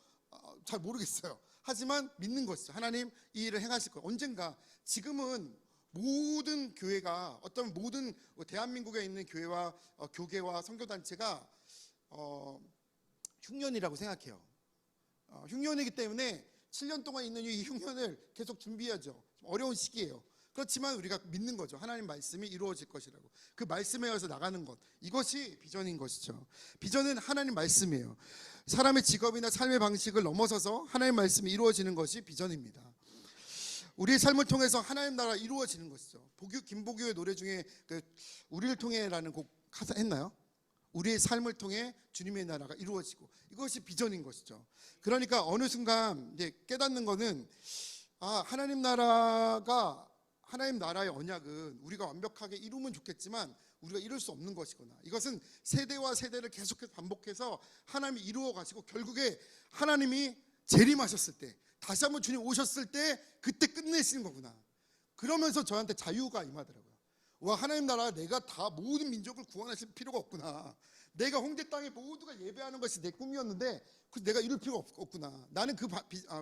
잘 모르겠어요. 하지만 믿는 것이죠. 하나님 이 일을 행하실 거예요. 언젠가. 지금은 모든 교회가, 어떤 모든 대한민국에 있는 교회와 교계와 선교단체가 흉년이라고 생각해요. 흉년이기 때문에 7년 동안 있는 이 흉년을 계속 준비하죠. 어려운 시기예요. 그렇지만 우리가 믿는 거죠. 하나님 말씀이 이루어질 것이라고. 그 말씀에 의해서 나가는 것, 이것이 비전인 것이죠. 비전은 하나님 말씀이에요. 사람의 직업이나 삶의 방식을 넘어서서 하나님 말씀이 이루어지는 것이 비전입니다. 우리의 삶을 통해서 하나님 나라 이루어지는 것이죠. 김보규의 노래 중에 우리를 통해라는 곡 가사 했나요? 우리의 삶을 통해 주님의 나라가 이루어지고, 이것이 비전인 것이죠. 그러니까 어느 순간 이제 깨닫는 것은, 하나님 나라의 언약은 우리가 완벽하게 이루면 좋겠지만 우리가 이룰 수 없는 것이구나. 이것은 세대와 세대를 계속해서 반복해서 하나님이 이루어 가시고, 결국에 하나님이 재림하셨을 때, 다시 한번 주님 오셨을 때 그때 끝내시는 거구나. 그러면서 저한테 자유가 임하더라고요. 와, 하나님 나라, 내가 다 모든 민족을 구원하실 필요가 없구나. 내가 홍대 땅에 모두가 예배하는 것이 내 꿈이었는데 내가 이룰 필요가 없구나. 나는 그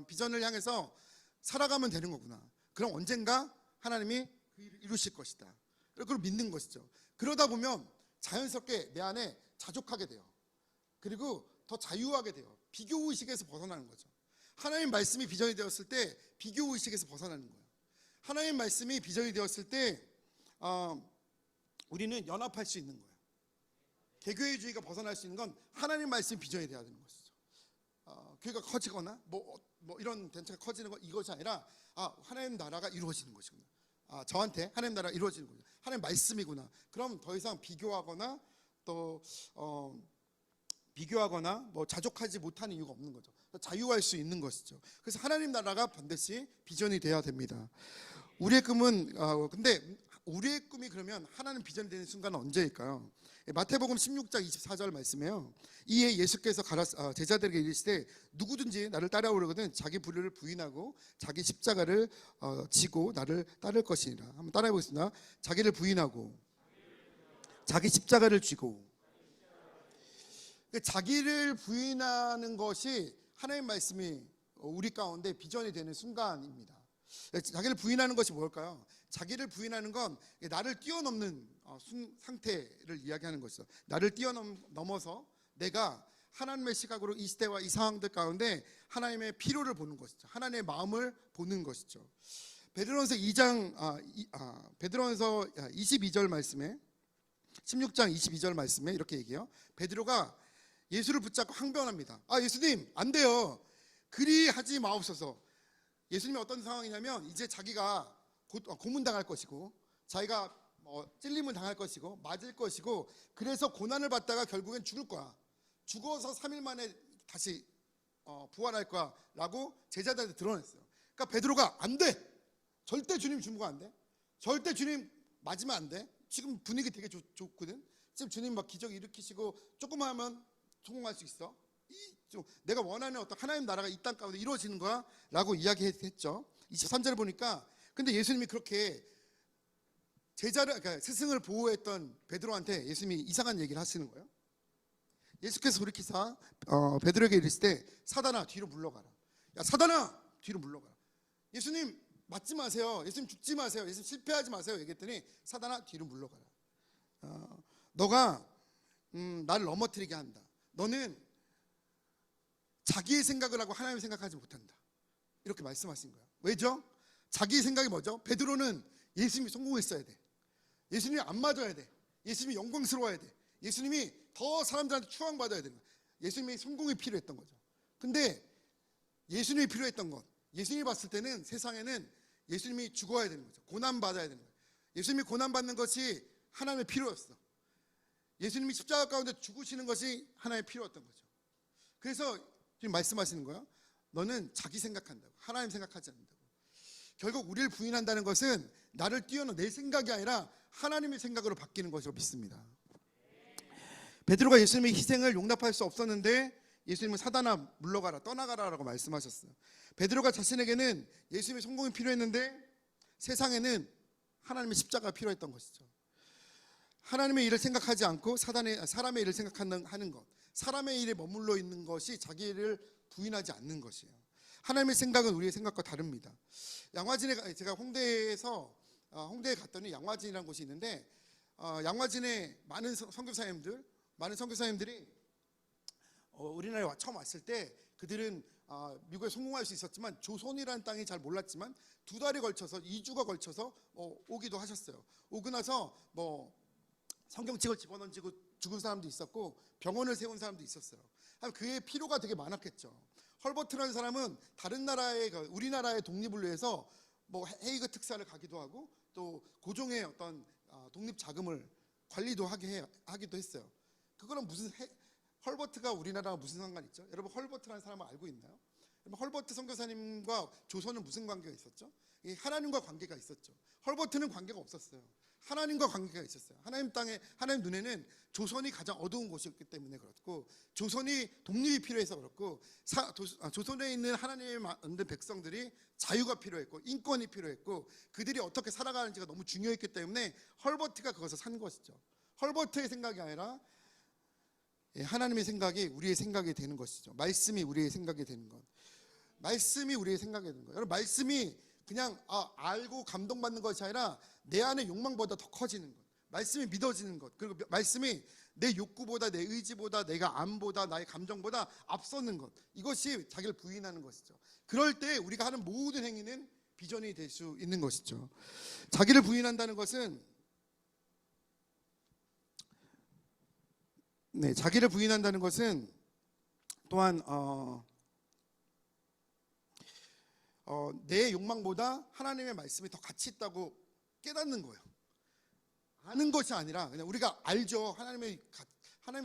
비전을 향해서 살아가면 되는 거구나. 그럼 언젠가 하나님이 그 일을 이루실 것이다. 그걸 믿는 것이죠. 그러다 보면 자연스럽게 내 안에 자족하게 돼요. 그리고 더 자유하게 돼요. 비교의식에서 벗어나는 거죠. 하나님 말씀이 비전이 되었을 때 비교의식에서 벗어나는 거예요. 하나님 말씀이 비전이 되었을 때 우리는 연합할 수 있는 거예요. 개교회주의가 벗어날 수 있는 건 하나님 말씀이 비전이 되어야 되는 것이죠. 교회가 커지거나 뭐 이런 단체가 커지는 것, 이것이 아니라 하나님 나라가 이루어지는 것이구나. 저한테 하나님 나라가 이루어지는 거죠. 하나님 말씀이구나. 그럼 더 이상 비교하거나 뭐 자족하지 못하는 이유가 없는 거죠. 자유할 수 있는 것이죠. 그래서 하나님 나라가 반드시 비전이 돼야 됩니다. 우리의 꿈은 근데 우리의 꿈이 그러면 하나님 비전이 되는 순간은 언제일까요? 마태복음 16장 24절 말씀이에요. 이에 예수께서 제자들에게 이르시되 누구든지 나를 따라오려거든 자기 불의를 부인하고 자기 십자가를 지고 나를 따를 것이니라. 한번 따라해 보겠습니다. 자기를 부인하고 자기 십자가를 쥐고. 자기를 부인하는 것이 하나님 말씀이 우리 가운데 비전이 되는 순간입니다. 자기를 부인하는 것이 뭘까요? 자기를 부인하는 건 나를 뛰어넘는 상태를 이야기하는 것이죠. 나를 뛰어넘어서 내가 하나님의 시각으로 이 시대와 이 상황들 가운데 하나님의 필요를 보는 것이죠. 하나님의 마음을 보는 것이죠. 베드로전서 22절 말씀에 16장 22절 말씀에 이렇게 얘기해요. 베드로가 예수를 붙잡고 항변합니다. 예수님, 안 돼요. 그리 하지 마옵소서. 예수님이 어떤 상황이냐면 이제 자기가 곧 고문당할 것이고 자기가 찔림을 당할 것이고 맞을 것이고, 그래서 고난을 받다가 결국엔 죽을 거야. 죽어서 3일 만에 다시 부활할 거야 라고 제자들한테 드러냈어요. 그러니까 베드로가 안 돼, 절대 주님 죽으면 안 돼, 절대 주님 맞으면 안 돼. 지금 분위기 되게 좋거든. 지금 주님 막 기적 일으키시고 조금만 하면 성공할 수 있어. 내가 원하는 어떤 하나님 나라가 이 땅 가운데 이루어지는 거야 라고 이야기했죠. 23절을 보니까, 근데 예수님이 그렇게 그러니까 스승을 보호했던 베드로한테 예수님이 이상한 얘기를 하시는 거예요. 예수께서 돌이키사 베드로에게 이르실 때, 사단아 뒤로 물러가라. 야 사단아 뒤로 물러가라. 예수님 맞지 마세요, 예수님 죽지 마세요, 예수님 실패하지 마세요 얘기했더니, 사단아 뒤로 물러가라. 너가 나를 넘어뜨리게 한다. 너는 자기의 생각을 하고 하나님의 생각하지 못한다. 이렇게 말씀하신 거예요. 왜죠? 자기의 생각이 뭐죠? 베드로는 예수님이 성공했어야 돼, 예수님이 안 맞아야 돼, 예수님이 영광스러워야 돼, 예수님이 더 사람들한테 추앙받아야 되는 거예요. 예수님의 성공이 필요했던 거죠. 근데 예수님이 필요했던 것, 예수님이 봤을 때는 세상에는 예수님이 죽어야 되는 거죠. 고난받아야 되는 거예요. 예수님이 고난받는 것이 하나님의 필요였어. 예수님이 십자가 가운데 죽으시는 것이 하나님의 필요였던 거죠. 그래서 지금 말씀하시는 거예요. 너는 자기 생각한다고, 하나님 생각하지 않는다고. 결국 우리를 부인한다는 것은 나를 뛰어넘는 내 생각이 아니라 하나님의 생각으로 바뀌는 것으로 믿습니다. 베드로가 예수님의 희생을 용납할 수 없었는데 예수님은 사단아 물러가라, 떠나가라라고 말씀하셨어요. 베드로가 자신에게는 예수님의 성공이 필요했는데 세상에는 하나님의 십자가가 필요했던 것이죠. 하나님의 일을 생각하지 않고 사람의 일을 생각하는 것, 사람의 일에 머물러 있는 것이 자기 일을 부인하지 않는 것이에요. 하나님의 생각은 우리의 생각과 다릅니다. 양화진에, 제가 홍대에 갔더니 양화진이라는 곳이 있는데, 양화진에 많은 선교사님들이 우리나라에 처음 왔을 때 그들은 미국에 성공할 수 있었지만 조선이라는 땅이 잘 몰랐지만 2달에 걸쳐서 2주가 걸쳐서 오기도 하셨어요. 오고 나서 성경책을 집어던지고 죽은 사람도 있었고 병원을 세운 사람도 있었어요. 그의 필요가 되게 많았겠죠. 헐버트라는 사람은 다른 나라의, 우리나라의 독립을 위해서 헤이그 특사를 가기도 하고 또 고종의 어떤 독립 자금을 관리도 하기도 했어요. 그거는 헐버트가 우리나라와 무슨 상관이 있죠? 여러분 헐버트라는 사람을 알고 있나요? 헐버트 선교사님과 조선은 무슨 관계가 있었죠? 하나님과 관계가 있었죠. 헐버트는 관계가 없었어요. 하나님과 관계가 있었어요. 하나님 눈에는 조선이 가장 어두운 곳이었기 때문에 그렇고, 조선이 독립이 필요해서 그렇고, 조선에 있는 하나님의 만든 백성들이 자유가 필요했고 인권이 필요했고 그들이 어떻게 살아가는지가 너무 중요했기 때문에 헐버트가 그것을 산 것이죠. 헐버트의 생각이 아니라 하나님의 생각이 우리의 생각이 되는 것이죠. 말씀이 우리의 생각이 되는 것. 말씀이 우리의 생각이 되는 거예요. 여러분, 말씀이 그냥 알고 감동받는 것이 아니라 내 안의 욕망보다 더 커지는 것, 말씀이 믿어지는 것, 그리고 말씀이 내 욕구보다, 내 의지보다, 내가 암보다, 나의 감정보다 앞서는 것, 이것이 자기를 부인하는 것이죠. 그럴 때 우리가 하는 모든 행위는 비전이 될 수 있는 것이죠. 자기를 부인한다는 것은 자기를 부인한다는 것은 또한 내 욕망보다 하나님의 말씀이 더 가치 있다고 깨닫는 거예요. 아는 것이 아니라 그냥 우리가 알죠. 하나님의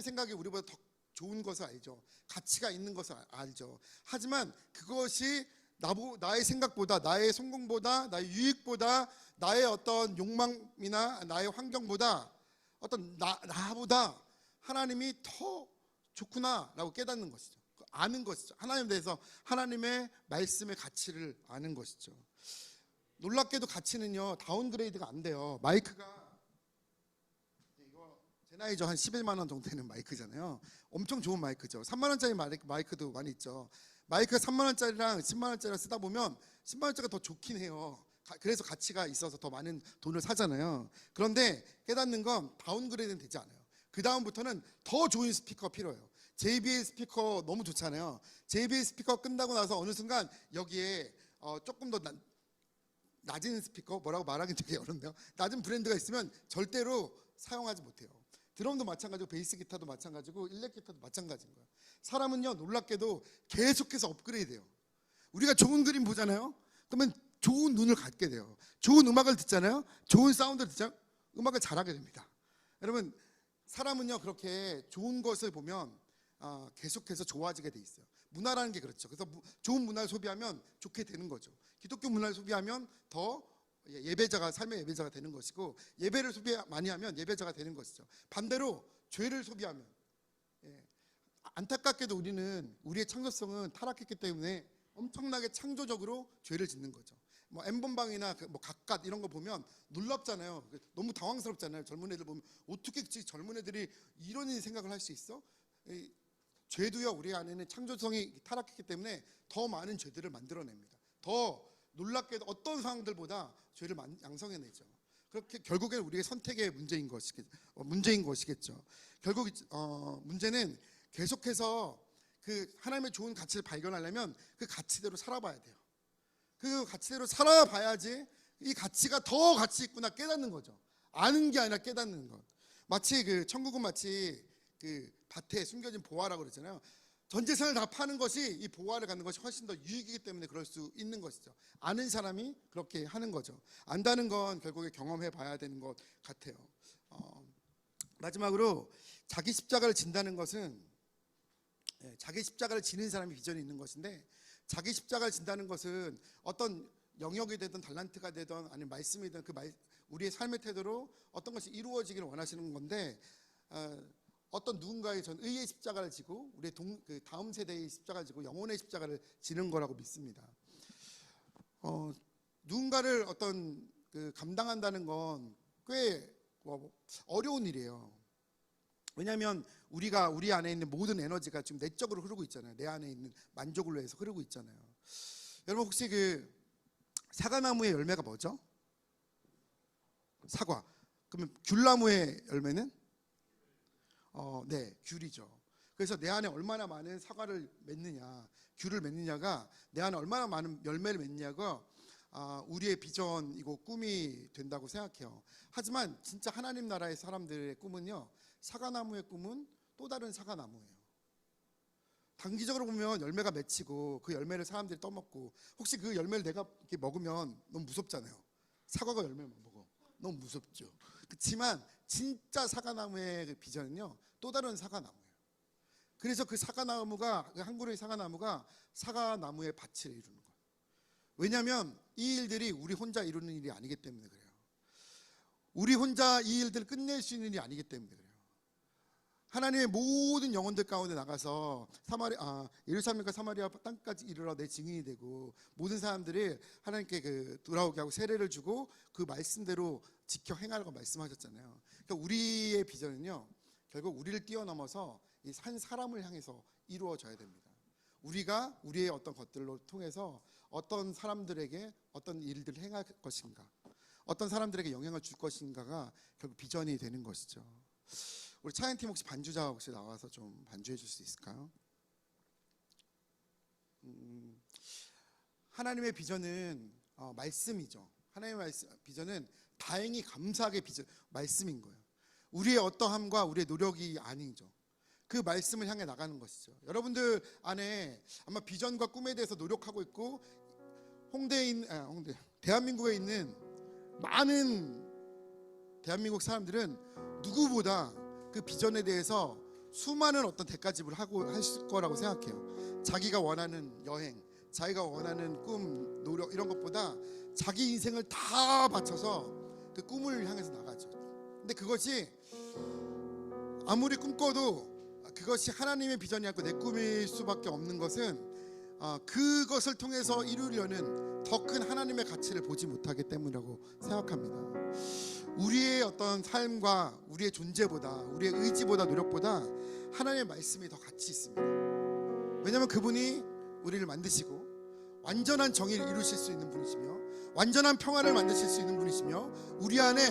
생각이 우리보다 더 좋은 것을 알죠. 가치가 있는 것을 알죠. 하지만 그것이 나의 생각보다, 나의 성공보다, 나의 유익보다, 나의 어떤 욕망이나 나의 환경보다, 어떤 나보다 하나님이 더 좋구나라고 깨닫는 것이죠. 아는 것이죠. 하나님에 대해서, 하나님의 말씀의 가치를 아는 것이죠. 놀랍게도 가치는요 다운그레이드가 안 돼요. 마이크가 이거 제 나이죠. 한 11만 원 정도 되는 마이크잖아요. 엄청 좋은 마이크죠. 3만 원짜리 마이크도 많이 있죠. 마이크가 3만 원짜리랑 10만 원짜리를 쓰다 보면 10만 원짜리가 더 좋긴 해요. 그래서 가치가 있어서 더 많은 돈을 사잖아요. 그런데 깨닫는 건 다운그레이드는 되지 않아요. 그 다음부터는 더 좋은 스피커가 필요해요. JBL 스피커 너무 좋잖아요. JBL 스피커 끝나고 나서 어느 순간 여기에 조금 더 낮은 스피커, 뭐라고 말하기 되게 어렵네요. 낮은 브랜드가 있으면 절대로 사용하지 못해요. 드럼도 마찬가지고 베이스 기타도 마찬가지고 일렉 기타도 마찬가지인 거예요. 사람은요 놀랍게도 계속해서 업그레이드해요. 우리가 좋은 그림 보잖아요. 그러면 좋은 눈을 갖게 돼요. 좋은 음악을 듣잖아요. 좋은 사운드를 듣잖아요. 음악을 잘하게 됩니다. 여러분, 사람은요 그렇게 좋은 것을 보면 계속해서 좋아지게 돼 있어요. 문화라는 게 그렇죠. 그래서 좋은 문화를 소비하면 좋게 되는 거죠. 기독교 문화를 소비하면 더 예배자가, 삶의 예배자가 되는 것이고, 예배를 소비 많이 하면 예배자가 되는 것이죠. 반대로 죄를 소비하면, 안타깝게도 우리는, 우리의 창조성은 타락했기 때문에 엄청나게 창조적으로 죄를 짓는 거죠. 뭐 N번방이나 뭐 각각 이런 거 보면 놀랍잖아요. 너무 당황스럽잖아요. 젊은 애들 보면 어떻게 젊은 애들이 이런 생각을 할 수 있어? 죄도요, 우리 안에는 창조성이 타락했기 때문에 더 많은 죄들을 만들어냅니다. 더 놀랍게도 어떤 상황들보다 죄를 양성해내죠. 그렇게 결국엔 우리의 선택의 문제인 것이겠죠. 결국 문제는 계속해서 그 하나님의 좋은 가치를 발견하려면 그 가치대로 살아봐야 돼요. 그 가치대로 살아봐야지 이 가치가 더 가치 있구나 깨닫는 거죠. 아는 게 아니라 깨닫는 것. 마치 그 천국은 마치 그 밭에 숨겨진 보화라고 그러잖아요. 전 재산을 다 파는 것이 이 보화를 갖는 것이 훨씬 더 유익이기 때문에 그럴 수 있는 것이죠. 아는 사람이 그렇게 하는 거죠. 안다는 건 결국에 경험해 봐야 되는 것 같아요. 마지막으로 자기 십자가를 진다는 것은, 자기 십자가를 지는 사람이 비전이 있는 것인데, 자기 십자가를 진다는 것은 어떤 영역이 되든 달란트가 되든 아니면 말씀이 되든 우리의 삶의 태도로 어떤 것이 이루어지기를 원하시는 건데, 어떤 누군가의 전 의의 십자가를 지고 우리의 그 다음 세대의 십자가를 지고 영혼의 십자가를 지는 거라고 믿습니다. 누군가를 어떤 그 감당한다는 건 꽤 어려운 일이에요. 왜냐하면 우리가 우리 안에 있는 모든 에너지가 지금 내적으로 흐르고 있잖아요. 내 안에 있는 만족을 위해서 흐르고 있잖아요. 여러분 혹시 그 사과나무의 열매가 뭐죠? 사과. 그러면 귤나무의 열매는? 네, 귤이죠. 그래서 내 안에 얼마나 많은 사과를 맺느냐, 귤을 맺느냐가 내 안에 얼마나 많은 열매를 맺느냐가 우리의 비전이고 꿈이 된다고 생각해요. 하지만 진짜 하나님 나라의 사람들의 꿈은요, 사과나무의 꿈은 또 다른 사과나무예요. 단기적으로 보면 열매가 맺히고 그 열매를 사람들이 떠먹고, 혹시 그 열매를 내가 이렇게 먹으면 너무 무섭잖아요. 사과가 열매를 먹어. 너무 무섭죠. 그렇지만 진짜 사과나무의 그 비전은요, 또 다른 사과나무예요. 그래서 그 사과나무가, 그 한 그루의 사과나무가 사과나무의 밭을 이루는 거예요. 왜냐하면 이 일들이 우리 혼자 이루는 일이 아니기 때문에 그래요. 우리 혼자 이 일들을 끝낼 수 있는 일이 아니기 때문에 그래요. 하나님의 모든 영혼들 가운데 나가서 예루살렘과 사마리아 땅까지 이르러 내 증인이 되고, 모든 사람들이 하나님께 그 돌아오게 하고 세례를 주고 그 말씀대로 지켜 행하라고 말씀하셨잖아요. 그러니까 우리의 비전은요, 결국 우리를 뛰어넘어서 이 한 사람을 향해서 이루어져야 됩니다. 우리가 우리의 어떤 것들로 통해서 어떤 사람들에게 어떤 일들을 행할 것인가, 어떤 사람들에게 영향을 줄 것인가가 결국 비전이 되는 것이죠. 우리 차연팀 혹시 반주자 혹시 나와서 좀 반주해 줄 수 있을까요? 하나님의 비전은 말씀이죠. 하나님의 비전은 다행히 감사하게 말씀인 거예요. 우리의 어떠함과 우리의 노력이 아니죠. 그 말씀을 향해 나가는 것이죠. 여러분들 안에 아마 비전과 꿈에 대해서 노력하고 있고, 대한민국에 있는 많은 대한민국 사람들은 누구보다 그 비전에 대해서 수많은 어떤 대가집을 하고 하실 거라고 생각해요. 자기가 원하는 여행, 자기가 원하는 꿈, 노력 이런 것보다 자기 인생을 다 바쳐서 그 꿈을 향해서 나가죠. 근데 그것이 아무리 꿈꿔도 그것이 하나님의 비전이 아니고 내 꿈일 수밖에 없는 것은 그것을 통해서 이루려는 더 큰 하나님의 가치를 보지 못하기 때문이라고 생각합니다. 우리의 어떤 삶과 우리의 존재보다, 우리의 의지보다, 노력보다 하나님의 말씀이 더 가치 있습니다. 왜냐하면 그분이 우리를 만드시고 완전한 정의를 이루실 수 있는 분이시며, 완전한 평화를 만드실 수 있는 분이시며, 우리 안에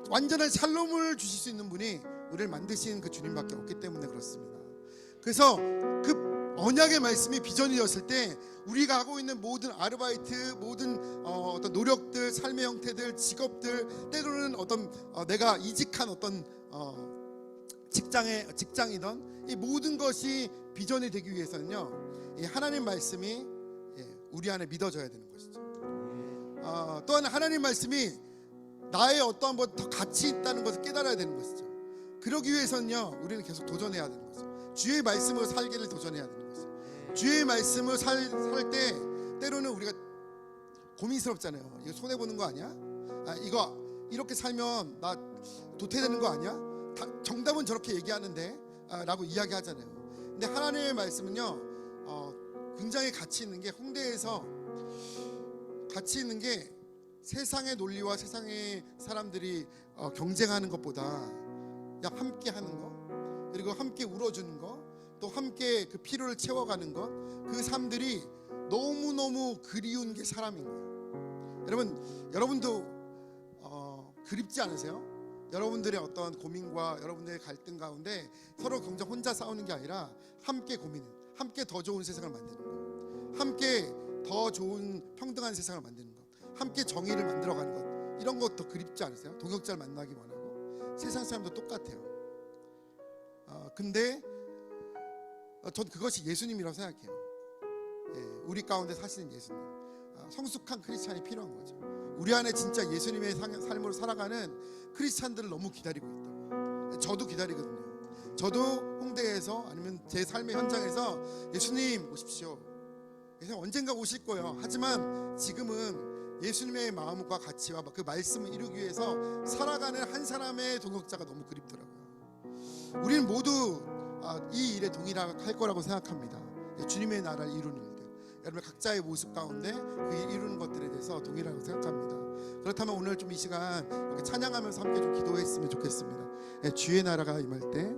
완전한 샬롬을 주실 수 있는 분이 우리를 만드신 그 주님밖에 없기 때문에 그렇습니다. 그래서 그 언약의 말씀이 비전이 되었을 때 우리가 하고 있는 모든 아르바이트, 모든 어떤 노력들, 삶의 형태들, 직업들, 때로는 어떤 내가 이직한 어떤 직장이던 이 모든 것이 비전이 되기 위해서는요, 이 하나님 말씀이 우리 안에 믿어져야 되는 것이죠. 또한 하나님 말씀이 나의 어떠한 더 가치 있다는 것을 깨달아야 되는 것이죠. 그러기 위해서는요, 우리는 계속 도전해야 되는 거죠. 주의 말씀으로 살기를 도전해야 되는 거죠. 주의 말씀을 살 때 때로는 우리가 고민스럽잖아요. 이거 손해 보는 거 아니야? 이거 이렇게 살면 나 도태되는 거 아니야? 정답은 저렇게 얘기하는데 라고 이야기하잖아요. 근데 하나님의 말씀은요, 굉장히 가치 있는 게, 홍대에서 가치 있는 게 세상의 논리와 세상의 사람들이 경쟁하는 것보다 함께 하는 거, 그리고 함께 울어주는 거, 또 함께 그 필요를 채워가는 것, 그 삶들이 너무너무 그리운 게 사람인 거예요. 여러분도 그립지 않으세요? 여러분들의 어떤 고민과 여러분들의 갈등 가운데 서로 경쟁 혼자 싸우는 게 아니라 함께 고민을, 함께 더 좋은 세상을 만드는 것, 함께 더 좋은 평등한 세상을 만드는 것, 함께 정의를 만들어가는 것, 이런 것도 그립지 않으세요? 동역자를 만나기 원하고. 세상 사람도 똑같아요. 근데 전 그것이 예수님이라고 생각해요. 우리 가운데 사시는 예수님, 성숙한 크리스찬이 필요한 거죠. 우리 안에 진짜 예수님의 삶으로 살아가는 크리스찬들을 너무 기다리고 있다고. 저도 기다리거든요. 저도 홍대에서 아니면 제 삶의 현장에서 예수님 오십시오. 언젠가 오실 거예요. 하지만 지금은 예수님의 마음과 가치와 그 말씀을 이루기 위해서 살아가는 한 사람의 동역자가 너무 그립더라고요. 우리는 모두 이 일에 동일할 거라고 생각합니다. 주님의 나라를 이루는 일들, 여러분 각자의 모습 가운데 그 이루는 것들에 대해서 동일하다고 생각합니다. 그렇다면 오늘 좀 이 시간 이렇게 찬양하면서 함께 좀 기도했으면 좋겠습니다. 주의 나라가 임할 때